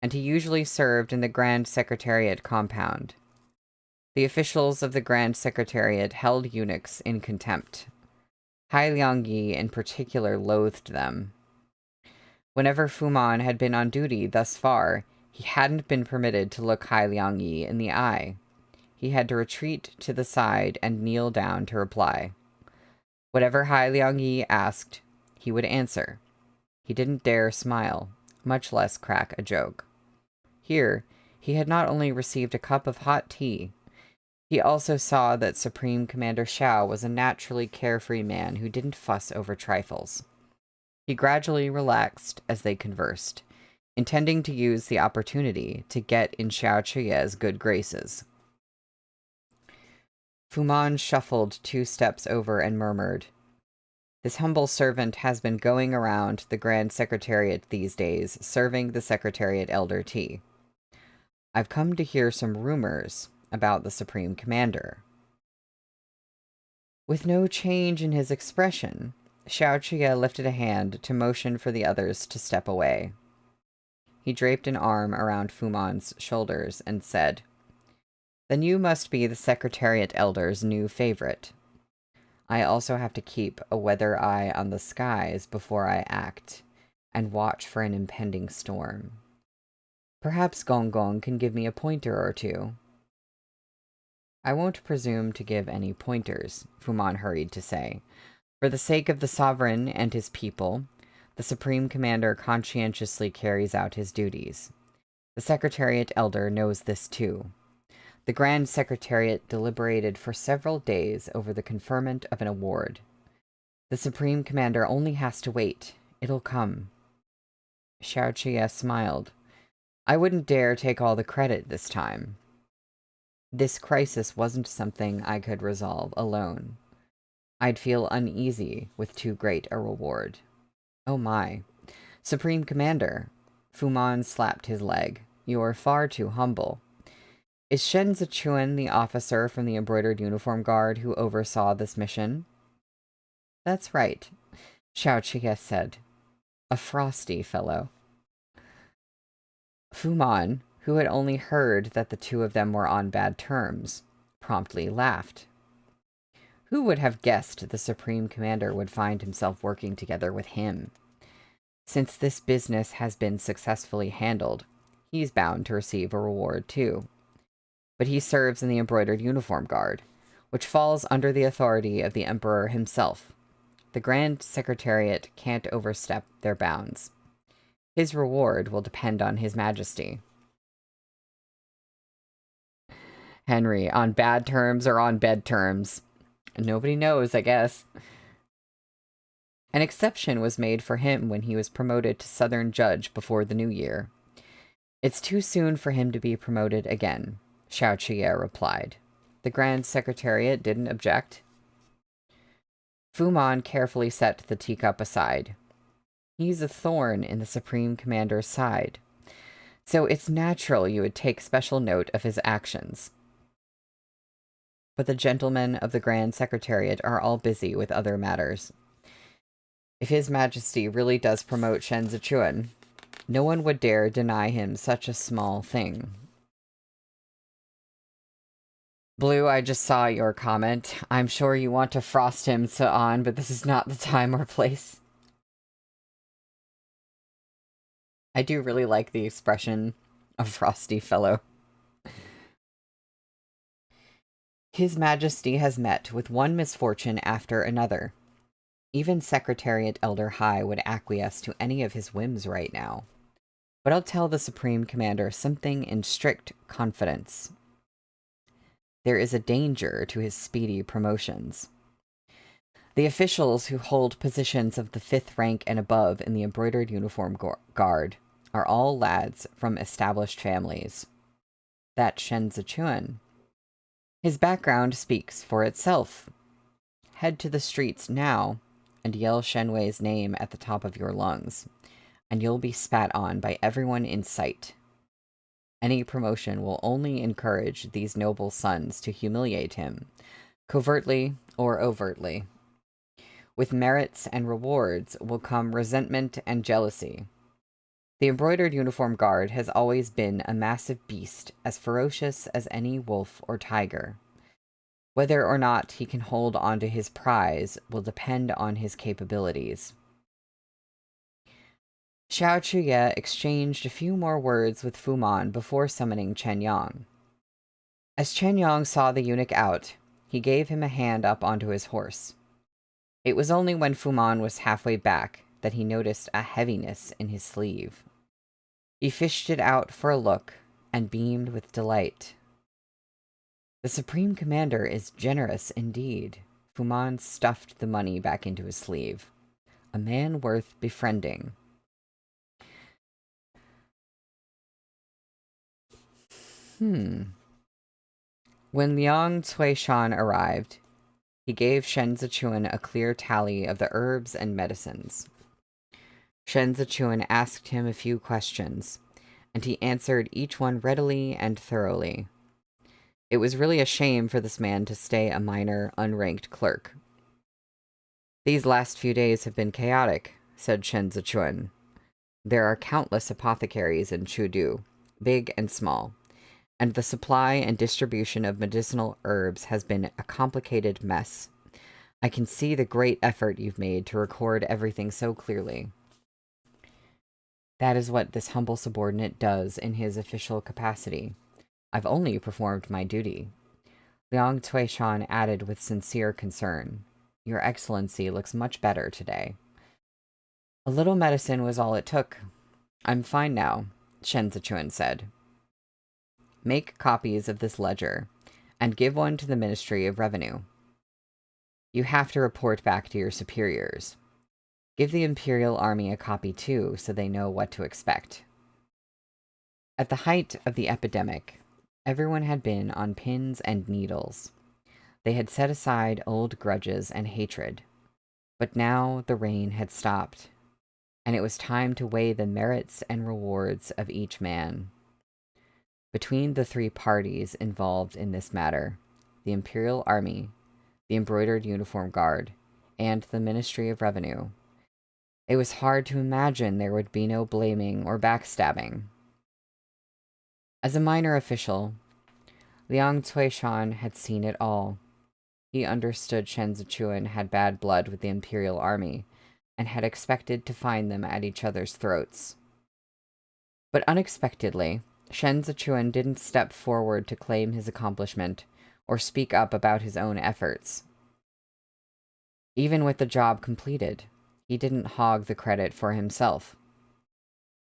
and he usually served in the Grand Secretariat compound. The officials of the Grand Secretariat held eunuchs in contempt. Hai Liangyi in particular loathed them. Whenever Fuman had been on duty thus far, he hadn't been permitted to look Hai Liangyi in the eye. He had to retreat to the side and kneel down to reply. Whatever Hai Liangyi asked, he would answer. He didn't dare smile, much less crack a joke. Here, he had not only received a cup of hot tea, he also saw that Supreme Commander Xiao was a naturally carefree man who didn't fuss over trifles. He gradually relaxed as they conversed, intending to use the opportunity to get in Xiao Chuya's good graces. Fuman shuffled 2 steps over and murmured, This humble servant has been going around the Grand Secretariat these days, serving the Secretariat Elder tea. I've come to hear some rumors about the Supreme Commander. With no change in his expression, Xiao Chuya lifted a hand to motion for the others to step away. He draped an arm around Fuman's shoulders and said, Then you must be the Secretariat Elder's new favorite. I also have to keep a weather eye on the skies before I act, and watch for an impending storm. Perhaps Gong Gong can give me a pointer or two. I won't presume to give any pointers, Fuman hurried to say. For the sake of the sovereign and his people, the Supreme Commander conscientiously carries out his duties. The Secretariat Elder knows this too. The Grand Secretariat deliberated for several days over the conferment of an award. The Supreme Commander only has to wait. It'll come. Xiao Chuya smiled. I wouldn't dare take all the credit this time. This crisis wasn't something I could resolve alone. I'd feel uneasy with too great a reward. Oh my. Supreme Commander. Fuman slapped his leg. You're far too humble. Is Shen Zichuan the officer from the embroidered uniform guard who oversaw this mission? That's right, Xiao Chuya said. A frosty fellow. Fuman, who had only heard that the two of them were on bad terms, promptly laughed. Who would have guessed the Supreme Commander would find himself working together with him? Since this business has been successfully handled, he's bound to receive a reward too. But he serves in the embroidered uniform guard, which falls under the authority of the Emperor himself. The Grand Secretariat can't overstep their bounds. His reward will depend on His Majesty. Henry, on bad terms or on bed terms? Nobody knows, I guess. An exception was made for him when he was promoted to Southern Judge before the new year. It's too soon for him to be promoted again, Xiao Qiye replied. The Grand Secretariat didn't object. Fu Man carefully set the teacup aside. He's a thorn in the Supreme Commander's side, so it's natural you would take special note of his actions. But the gentlemen of the Grand Secretariat are all busy with other matters. If His Majesty really does promote Shen Zichuan, no one would dare deny him such a small thing. Blue, I just saw your comment. I'm sure you want to frost him on, but this is not the time or place. I do really like the expression of frosty fellow. His Majesty has met with one misfortune after another. Even Secretariat Elder Hai would acquiesce to any of his whims right now. But I'll tell the Supreme Commander something in strict confidence. There is a danger to his speedy promotions. The officials who hold positions of the 5th rank and above in the Embroidered Uniform Guard are all lads from established families. That's Shen Zichuan. His background speaks for itself. Head to the streets now and yell Shenwei's name at the top of your lungs, and you'll be spat on by everyone in sight. Any promotion will only encourage these noble sons to humiliate him, covertly or overtly. With merits and rewards will come resentment and jealousy. The Embroidered Uniform Guard has always been a massive beast, as ferocious as any wolf or tiger. Whether or not he can hold on to his prize will depend on his capabilities. Xiao Qiye exchanged a few more words with Fu Man before summoning Chen Yang. As Chen Yang saw the eunuch out, he gave him a hand up onto his horse. It was only when Fu Man was halfway back that he noticed a heaviness in his sleeve. He fished it out for a look and beamed with delight. The Supreme Commander is generous indeed. Fu Man stuffed the money back into his sleeve. A man worth befriending. When Liang Cuishan arrived, he gave Shen Zichuan a clear tally of the herbs and medicines. Shen Zichuan asked him a few questions, and he answered each one readily and thoroughly. It was really a shame for this man to stay a minor, unranked clerk. These last few days have been chaotic, said Shen Zichuan. There are countless apothecaries in Chudu, big and small, and the supply and distribution of medicinal herbs has been a complicated mess. I can see the great effort you've made to record everything so clearly. That is what this humble subordinate does in his official capacity. I've only performed my duty. Liang Cuishan added with sincere concern. Your Excellency looks much better today. A little medicine was all it took. I'm fine now, Shen Zichuan said. Make copies of this ledger, and give one to the Ministry of Revenue. You have to report back to your superiors. Give the Imperial Army a copy too, so they know what to expect. At the height of the epidemic, everyone had been on pins and needles. They had set aside old grudges and hatred. But now the rain had stopped, and it was time to weigh the merits and rewards of each man. Between the 3 parties involved in this matter, the Imperial Army, the Embroidered Uniform Guard, and the Ministry of Revenue, it was hard to imagine there would be no blaming or backstabbing. As a minor official, Liang Cuishan had seen it all. He understood Shen Zichuan had bad blood with the Imperial Army, and had expected to find them at each other's throats. But unexpectedly, Shen Zichuan didn't step forward to claim his accomplishment or speak up about his own efforts. Even with the job completed, he didn't hog the credit for himself.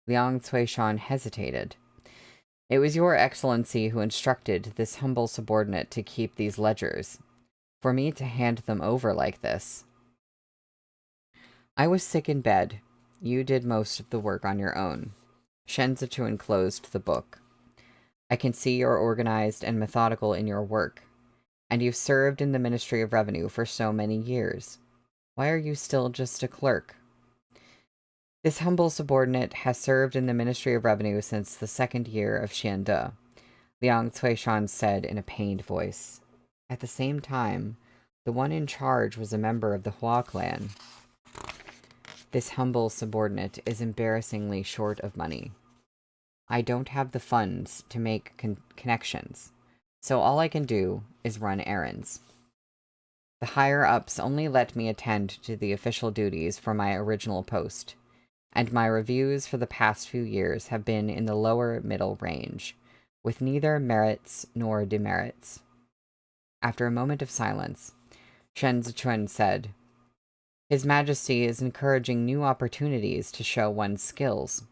Liang Cuishan hesitated. It was your Excellency who instructed this humble subordinate to keep these ledgers. For me to hand them over like this. I was sick in bed. You did most of the work on your own. Shen Zichuan closed the book. I can see you're organized and methodical in your work, and you've served in the Ministry of Revenue for so many years. Why are you still just a clerk? This humble subordinate has served in the Ministry of Revenue since the second year of Xiande, Liang Cuishan said in a pained voice. At the same time, the one in charge was a member of the Hua clan. This humble subordinate is embarrassingly short of money. I don't have the funds to make connections, so all I can do is run errands. The higher-ups only let me attend to the official duties for my original post, and my reviews for the past few years have been in the lower middle range, with neither merits nor demerits. After a moment of silence, Shen Zichuan said, His Majesty is encouraging new opportunities to show one's skills,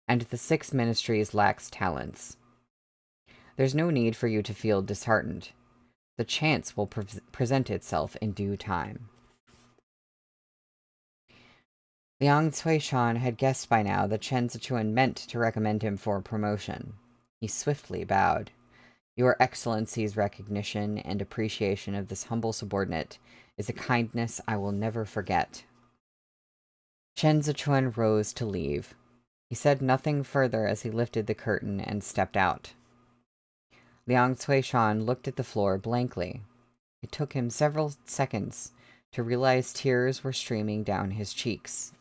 and the 6 ministries lacks talents. There's no need for you to feel disheartened. The chance will present itself in due time. Liang Cuishan had guessed by now that Shen Zichuan meant to recommend him for promotion. He swiftly bowed. Your Excellency's recognition and appreciation of this humble subordinate is a kindness I will never forget. Shen Zichuan rose to leave. He said nothing further as he lifted the curtain and stepped out. Liang Cuishan looked at the floor blankly. It took him several seconds to realize tears were streaming down his cheeks.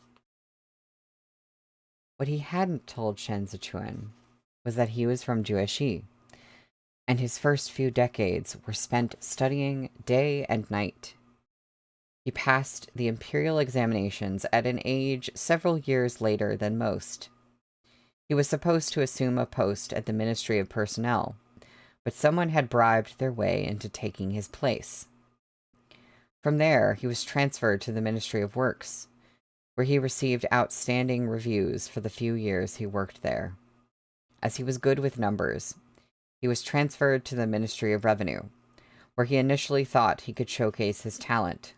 What he hadn't told Shen Zichuan was that he was from Jueshi, and his first few decades were spent studying day and night. He passed the imperial examinations at an age several years later than most. He was supposed to assume a post at the Ministry of Personnel, but someone had bribed their way into taking his place. From there, he was transferred to the Ministry of Works, where he received outstanding reviews for the few years he worked there. As he was good with numbers, he was transferred to the Ministry of Revenue, where he initially thought he could showcase his talent.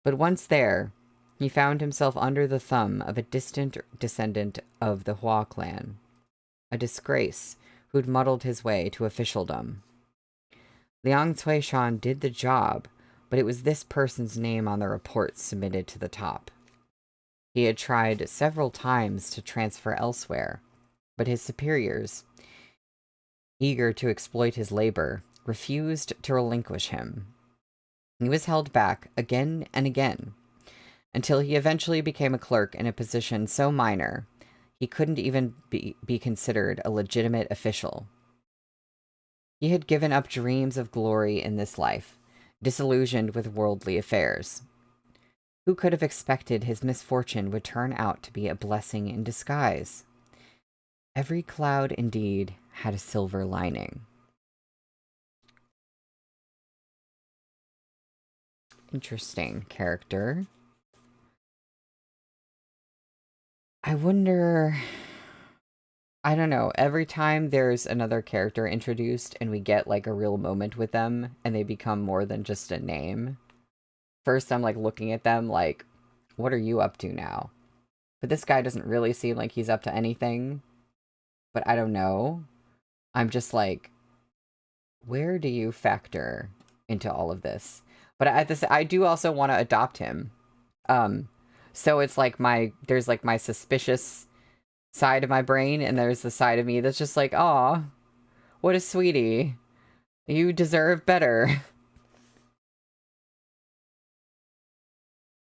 But once there, he found himself under the thumb of a distant descendant of the Hua clan, a disgrace who'd muddled his way to officialdom. Liang Cuishan did the job, but it was this person's name on the reports submitted to the top. He had tried several times to transfer elsewhere, but his superiors, eager to exploit his labor, refused to relinquish him. He was held back again and again, until he eventually became a clerk in a position so minor he couldn't even be considered a legitimate official. He had given up dreams of glory in this life, disillusioned with worldly affairs. Who could have expected his misfortune would turn out to be a blessing in disguise? Every cloud, indeed, had a silver lining. Interesting character. I wonder... I don't know. Every time there's another character introduced and we get, like, a real moment with them and they become more than just a name, first I'm, like, looking at them like, what are you up to now? But this guy doesn't really seem like he's up to anything. But I don't know. I'm just like, where do you factor into all of this? But I do also want to adopt him. So it's like there's like my suspicious side of my brain, and there's the side of me that's just like, aw, what a sweetie. You deserve better.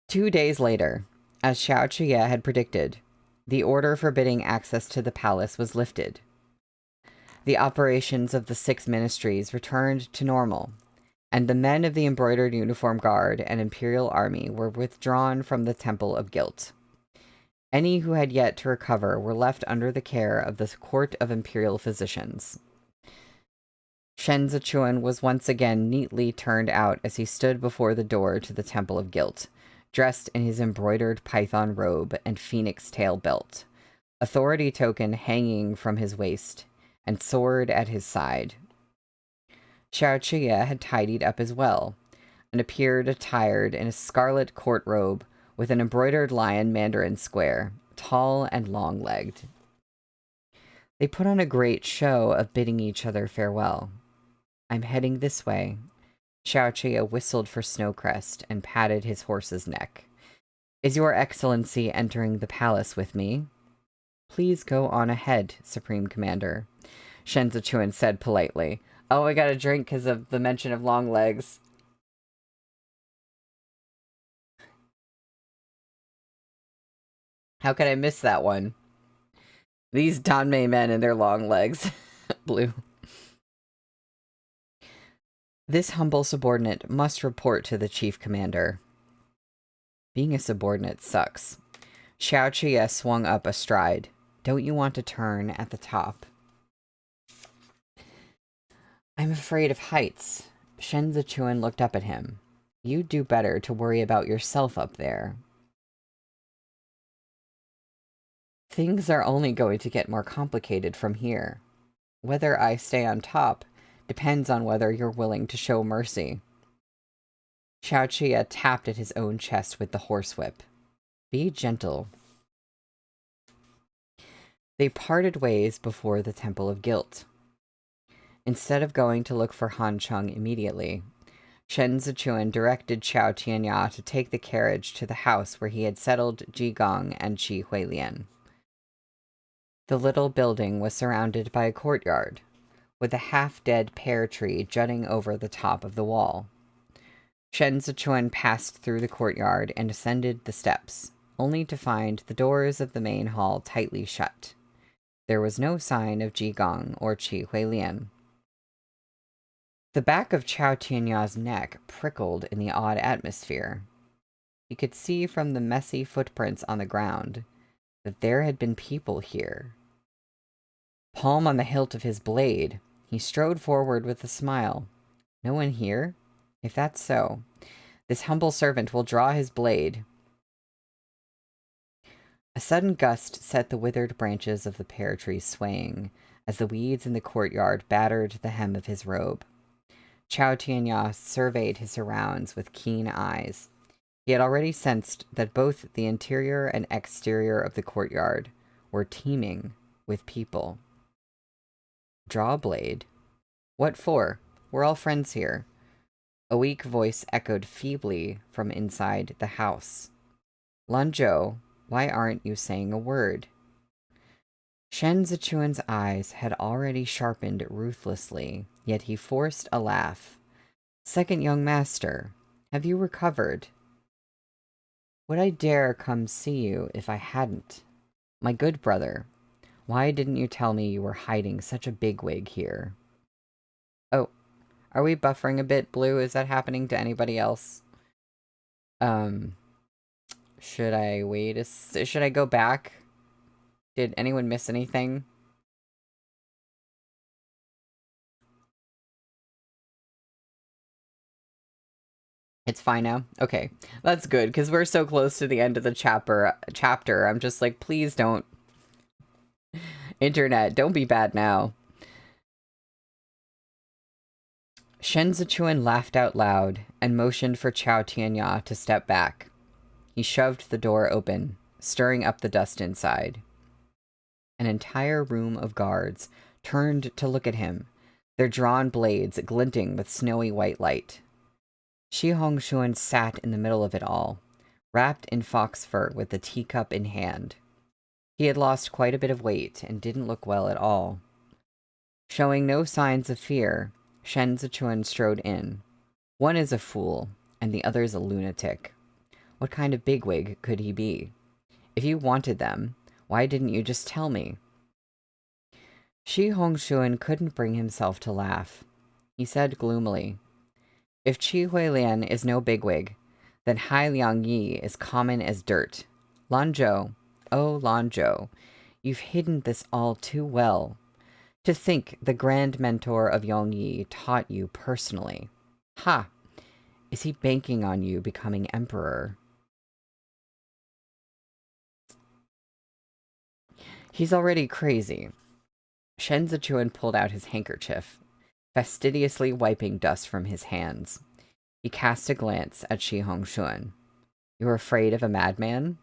2 days later, as Xiao Chuye had predicted, the order forbidding access to the palace was lifted. The operations of the 6 ministries returned to normal, and the men of the embroidered uniform guard and imperial army were withdrawn from the Temple of Guilt. Any who had yet to recover were left under the care of the Court of Imperial Physicians. Shen Zichuan was once again neatly turned out as he stood before the door to the Temple of Guilt, dressed in his embroidered python robe and phoenix tail belt, authority token hanging from his waist, and sword at his side. Xiao Chuye had tidied up as well, and appeared attired in a scarlet court robe with an embroidered lion Mandarin square, tall and long-legged. They put on a great show of bidding each other farewell. I'm heading this way. Xiaoqia whistled for Snowcrest and patted his horse's neck. Is your excellency entering the palace with me? Please go on ahead, Supreme Commander, Shen Zichuan said politely. Oh, I got a drink because of the mention of long legs. How could I miss that one? These Danmei men and their long legs. Blue. This humble subordinate must report to the chief commander. Being a subordinate sucks. Xiaoqia swung up astride. Don't you want to turn at the top? I'm afraid of heights. Shen Zichuan looked up at him. You'd do better to worry about yourself up there. Things are only going to get more complicated from here. Whether I stay on top depends on whether you're willing to show mercy. Xiaoqia tapped at his own chest with the horsewhip. Be gentle. They parted ways before the Temple of Guilt. Instead of going to look for Han Chung immediately, Shen Zichuan directed Qiao Tianya to take the carriage to the house where he had settled Ji Gong and Qi Huilian. The little building was surrounded by a courtyard, with a half-dead pear tree jutting over the top of the wall. Shen Zichuan passed through the courtyard and ascended the steps, only to find the doors of the main hall tightly shut. There was no sign of Ji Gong or Qi Huilian. The back of Qiao Tianya's neck prickled in the odd atmosphere. He could see from the messy footprints on the ground that there had been people here. Palm on the hilt of his blade, he strode forward with a smile. No one here? If that's so, this humble servant will draw his blade. A sudden gust set the withered branches of the pear tree swaying as the weeds in the courtyard battered the hem of his robe. Qiao Tianya surveyed his surrounds with keen eyes. He had already sensed that both the interior and exterior of the courtyard were teeming with people. Draw a blade? What for? We're all friends here. A weak voice echoed feebly from inside the house. Lanzhou, why aren't you saying a word? Shen Zichuan's eyes had already sharpened ruthlessly, yet he forced a laugh. Second young master, have you recovered? Would I dare come see you if I hadn't? My good brother, why didn't you tell me you were hiding such a bigwig here? Oh, are we buffering a bit, Blue? Is that happening to anybody else? Should I wait should I go back? Did anyone miss anything? It's fine now? Okay. That's good, because we're so close to the end of the chapter. I'm just like, please don't. Internet, don't be bad now. Shen Zichuan laughed out loud and motioned for Qiao Tianya to step back. He shoved the door open, stirring up the dust inside. An entire room of guards turned to look at him, their drawn blades glinting with snowy white light. Shi Hongshuan sat in the middle of it all, wrapped in fox fur with the teacup in hand. He had lost quite a bit of weight and didn't look well at all. Showing no signs of fear, Shen Zichuan strode in. One is a fool, and the other's a lunatic. What kind of bigwig could he be? If you wanted them, why didn't you just tell me? Shi Hongshuan couldn't bring himself to laugh. He said gloomily, If Qi Huilian is no bigwig, then Hai Liang Yi is common as dirt. Lanzhou, oh Lanzhou, you've hidden this all too well. To think the grand mentor of Yong Yi taught you personally. Ha! Is he banking on you becoming emperor? He's already crazy. Shen Zichuan pulled out his handkerchief, fastidiously wiping dust from his hands. He cast a glance at Shi Hongshuan. You're afraid of a madman?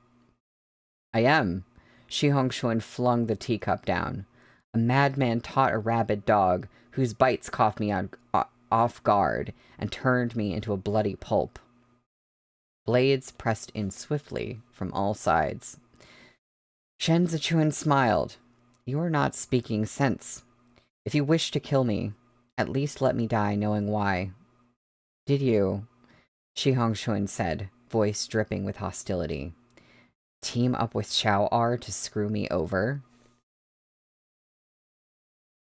I am. Shi Hongshuan flung the teacup down. A madman taught a rabid dog, whose bites caught me off guard and turned me into a bloody pulp. Blades pressed in swiftly from all sides. Shen Zichuan smiled. You are not speaking sense. If you wish to kill me, at least let me die knowing why. Did you? Shi Hongshuan said, voice dripping with hostility. Team up with Xiao R to screw me over?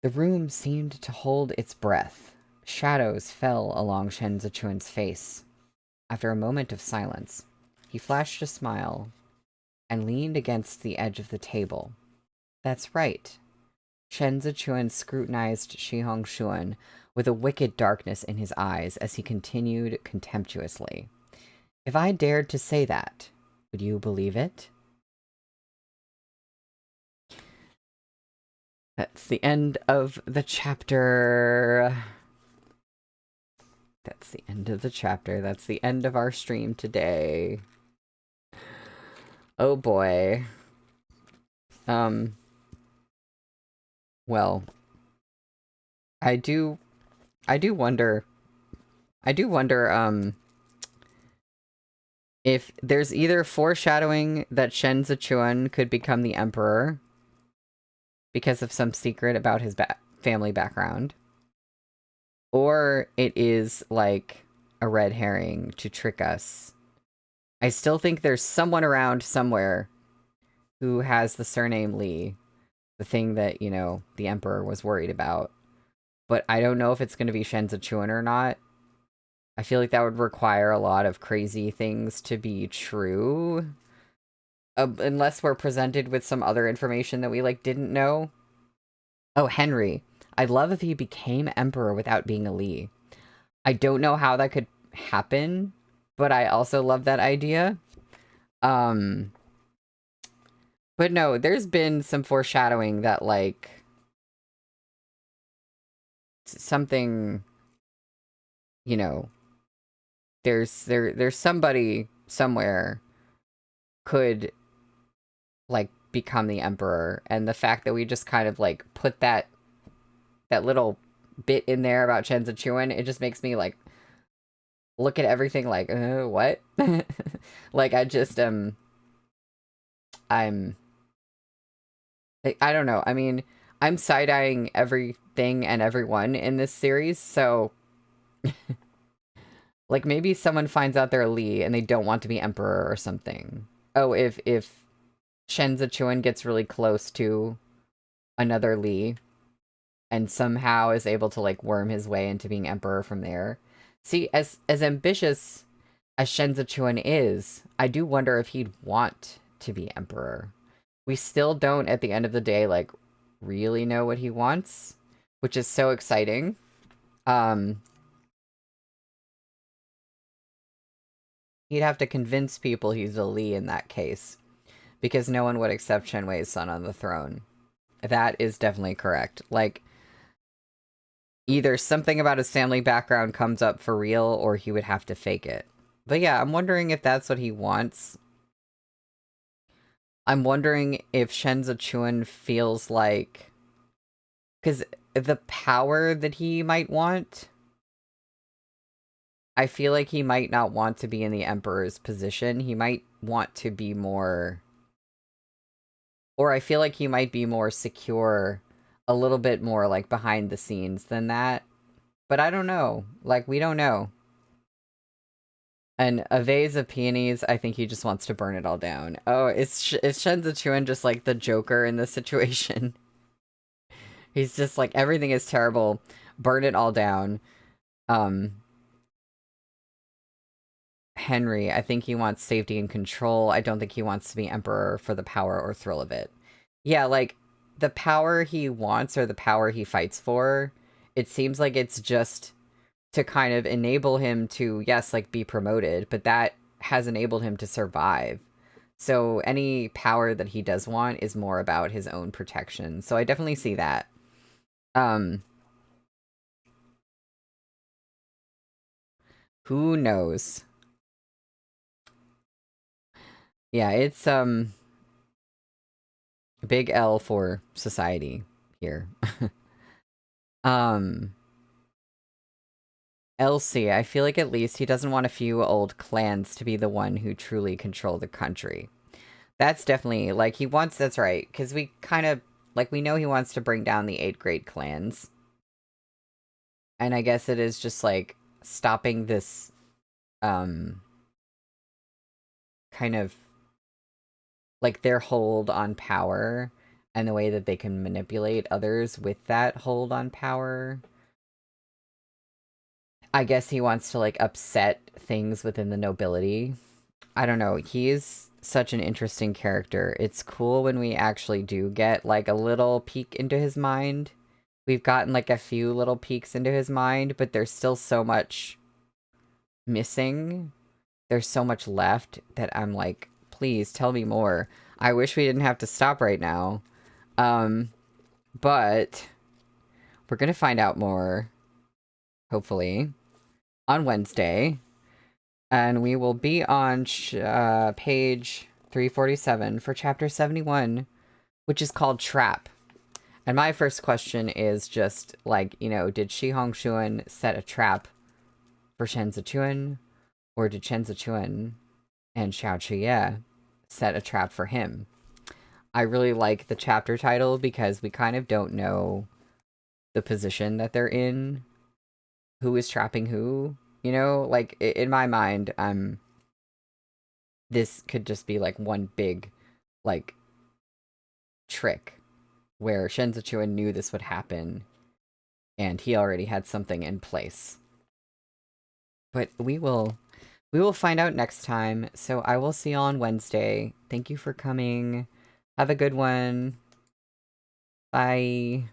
The room seemed to hold its breath. Shadows fell along Shen Zichuan's face. After a moment of silence, he flashed a smile and leaned against the edge of the table. That's right. Shen Zichuan scrutinized Shi Hongshuan with a wicked darkness in his eyes as he continued contemptuously. If I dared to say that, would you believe it? That's the end of the chapter. That's the end of the chapter. That's the end of our stream today. Oh boy. Well, I do wonder, if there's either foreshadowing that Shen Zichuan could become the emperor because of some secret about his family background, or it is like a red herring to trick us. I still think there's someone around somewhere who has the surname Li, the thing that, you know, the emperor was worried about. But I don't know if it's going to be Shen Zichuan or not. I feel like that would require a lot of crazy things to be true. Unless we're presented with some other information that we, like, didn't know. Oh, Henry. I'd love if he became emperor without being a Li. I don't know how that could happen, but I also love that idea. But no, there's been some foreshadowing that, like, something, you know, there's somebody somewhere could, like, become the emperor, and the fact that we just kind of, like, put that little bit in there about Shen Zichuan, it just makes me, like, look at everything like, what? Like, I just, I don't know. I mean, I'm side-eyeing everything and everyone in this series, so like, maybe someone finds out they're Li and they don't want to be emperor or something. Oh, if Shen Zichuan gets really close to another Li and somehow is able to, like, worm his way into being emperor from there. See, as ambitious as Shen Zichuan is, I do wonder if he'd want to be emperor. We still don't, at the end of the day, like, really know what he wants, which is so exciting. He'd have to convince people he's a Li in that case, because no one would accept Shen Wei's son on the throne. That is definitely correct. Like, either something about his family background comes up for real, or he would have to fake it. But yeah, I'm wondering if that's what he wants. I'm wondering if Shen Zichuan feels like... Because the power that he might want... I feel like he might not want to be in the Emperor's position. He might want to be more... Or I feel like he might be more secure, a little bit more, like, behind the scenes than that. But I don't know. Like, we don't know. And a vase of peonies, I think he just wants to burn it all down. Oh, is Shen Zichuan just, like, the Joker in this situation? He's just like, everything is terrible. Burn it all down. Henry, I think he wants safety and control. I don't think he wants to be emperor for the power or thrill of it. Yeah, like, the power he wants or the power he fights for, it seems like it's just to kind of enable him to, yes, like, be promoted, but that has enabled him to survive. So any power that he does want is more about his own protection. So I definitely see that. Who knows? Yeah, it's, big L for society here. um, Elsie, I feel like at least he doesn't want a few old clans to be the one who truly control the country. That's definitely, like, he wants, that's right, because we kind of, like, we know he wants to bring down the 8 great clans. And I guess it is just, like, stopping this, kind of, like, their hold on power and the way that they can manipulate others with that hold on power. I guess he wants to, like, upset things within the nobility. I don't know. He's such an interesting character. It's cool when we actually do get, like, a little peek into his mind. We've gotten, like, a few little peeks into his mind, but there's still so much missing. There's so much left that I'm like, please tell me more. I wish we didn't have to stop right now. But we're gonna find out more, hopefully, on Wednesday. And we will be on page 347 for chapter 71, which is called Trap. And my first question is just, like, you know, did Shi Hongshuan set a trap for Shen Zichuan? Or did Shen Zichuan and Xiao Chuye set a trap for him? I really like the chapter title because we kind of don't know the position that they're in. Who is trapping who? You know, like, in my mind, this could just be, like, one big, like, trick where Shen Zichuan knew this would happen and he already had something in place. But we will find out next time. So I will see you on Wednesday. Thank you for coming. Have a good one. Bye.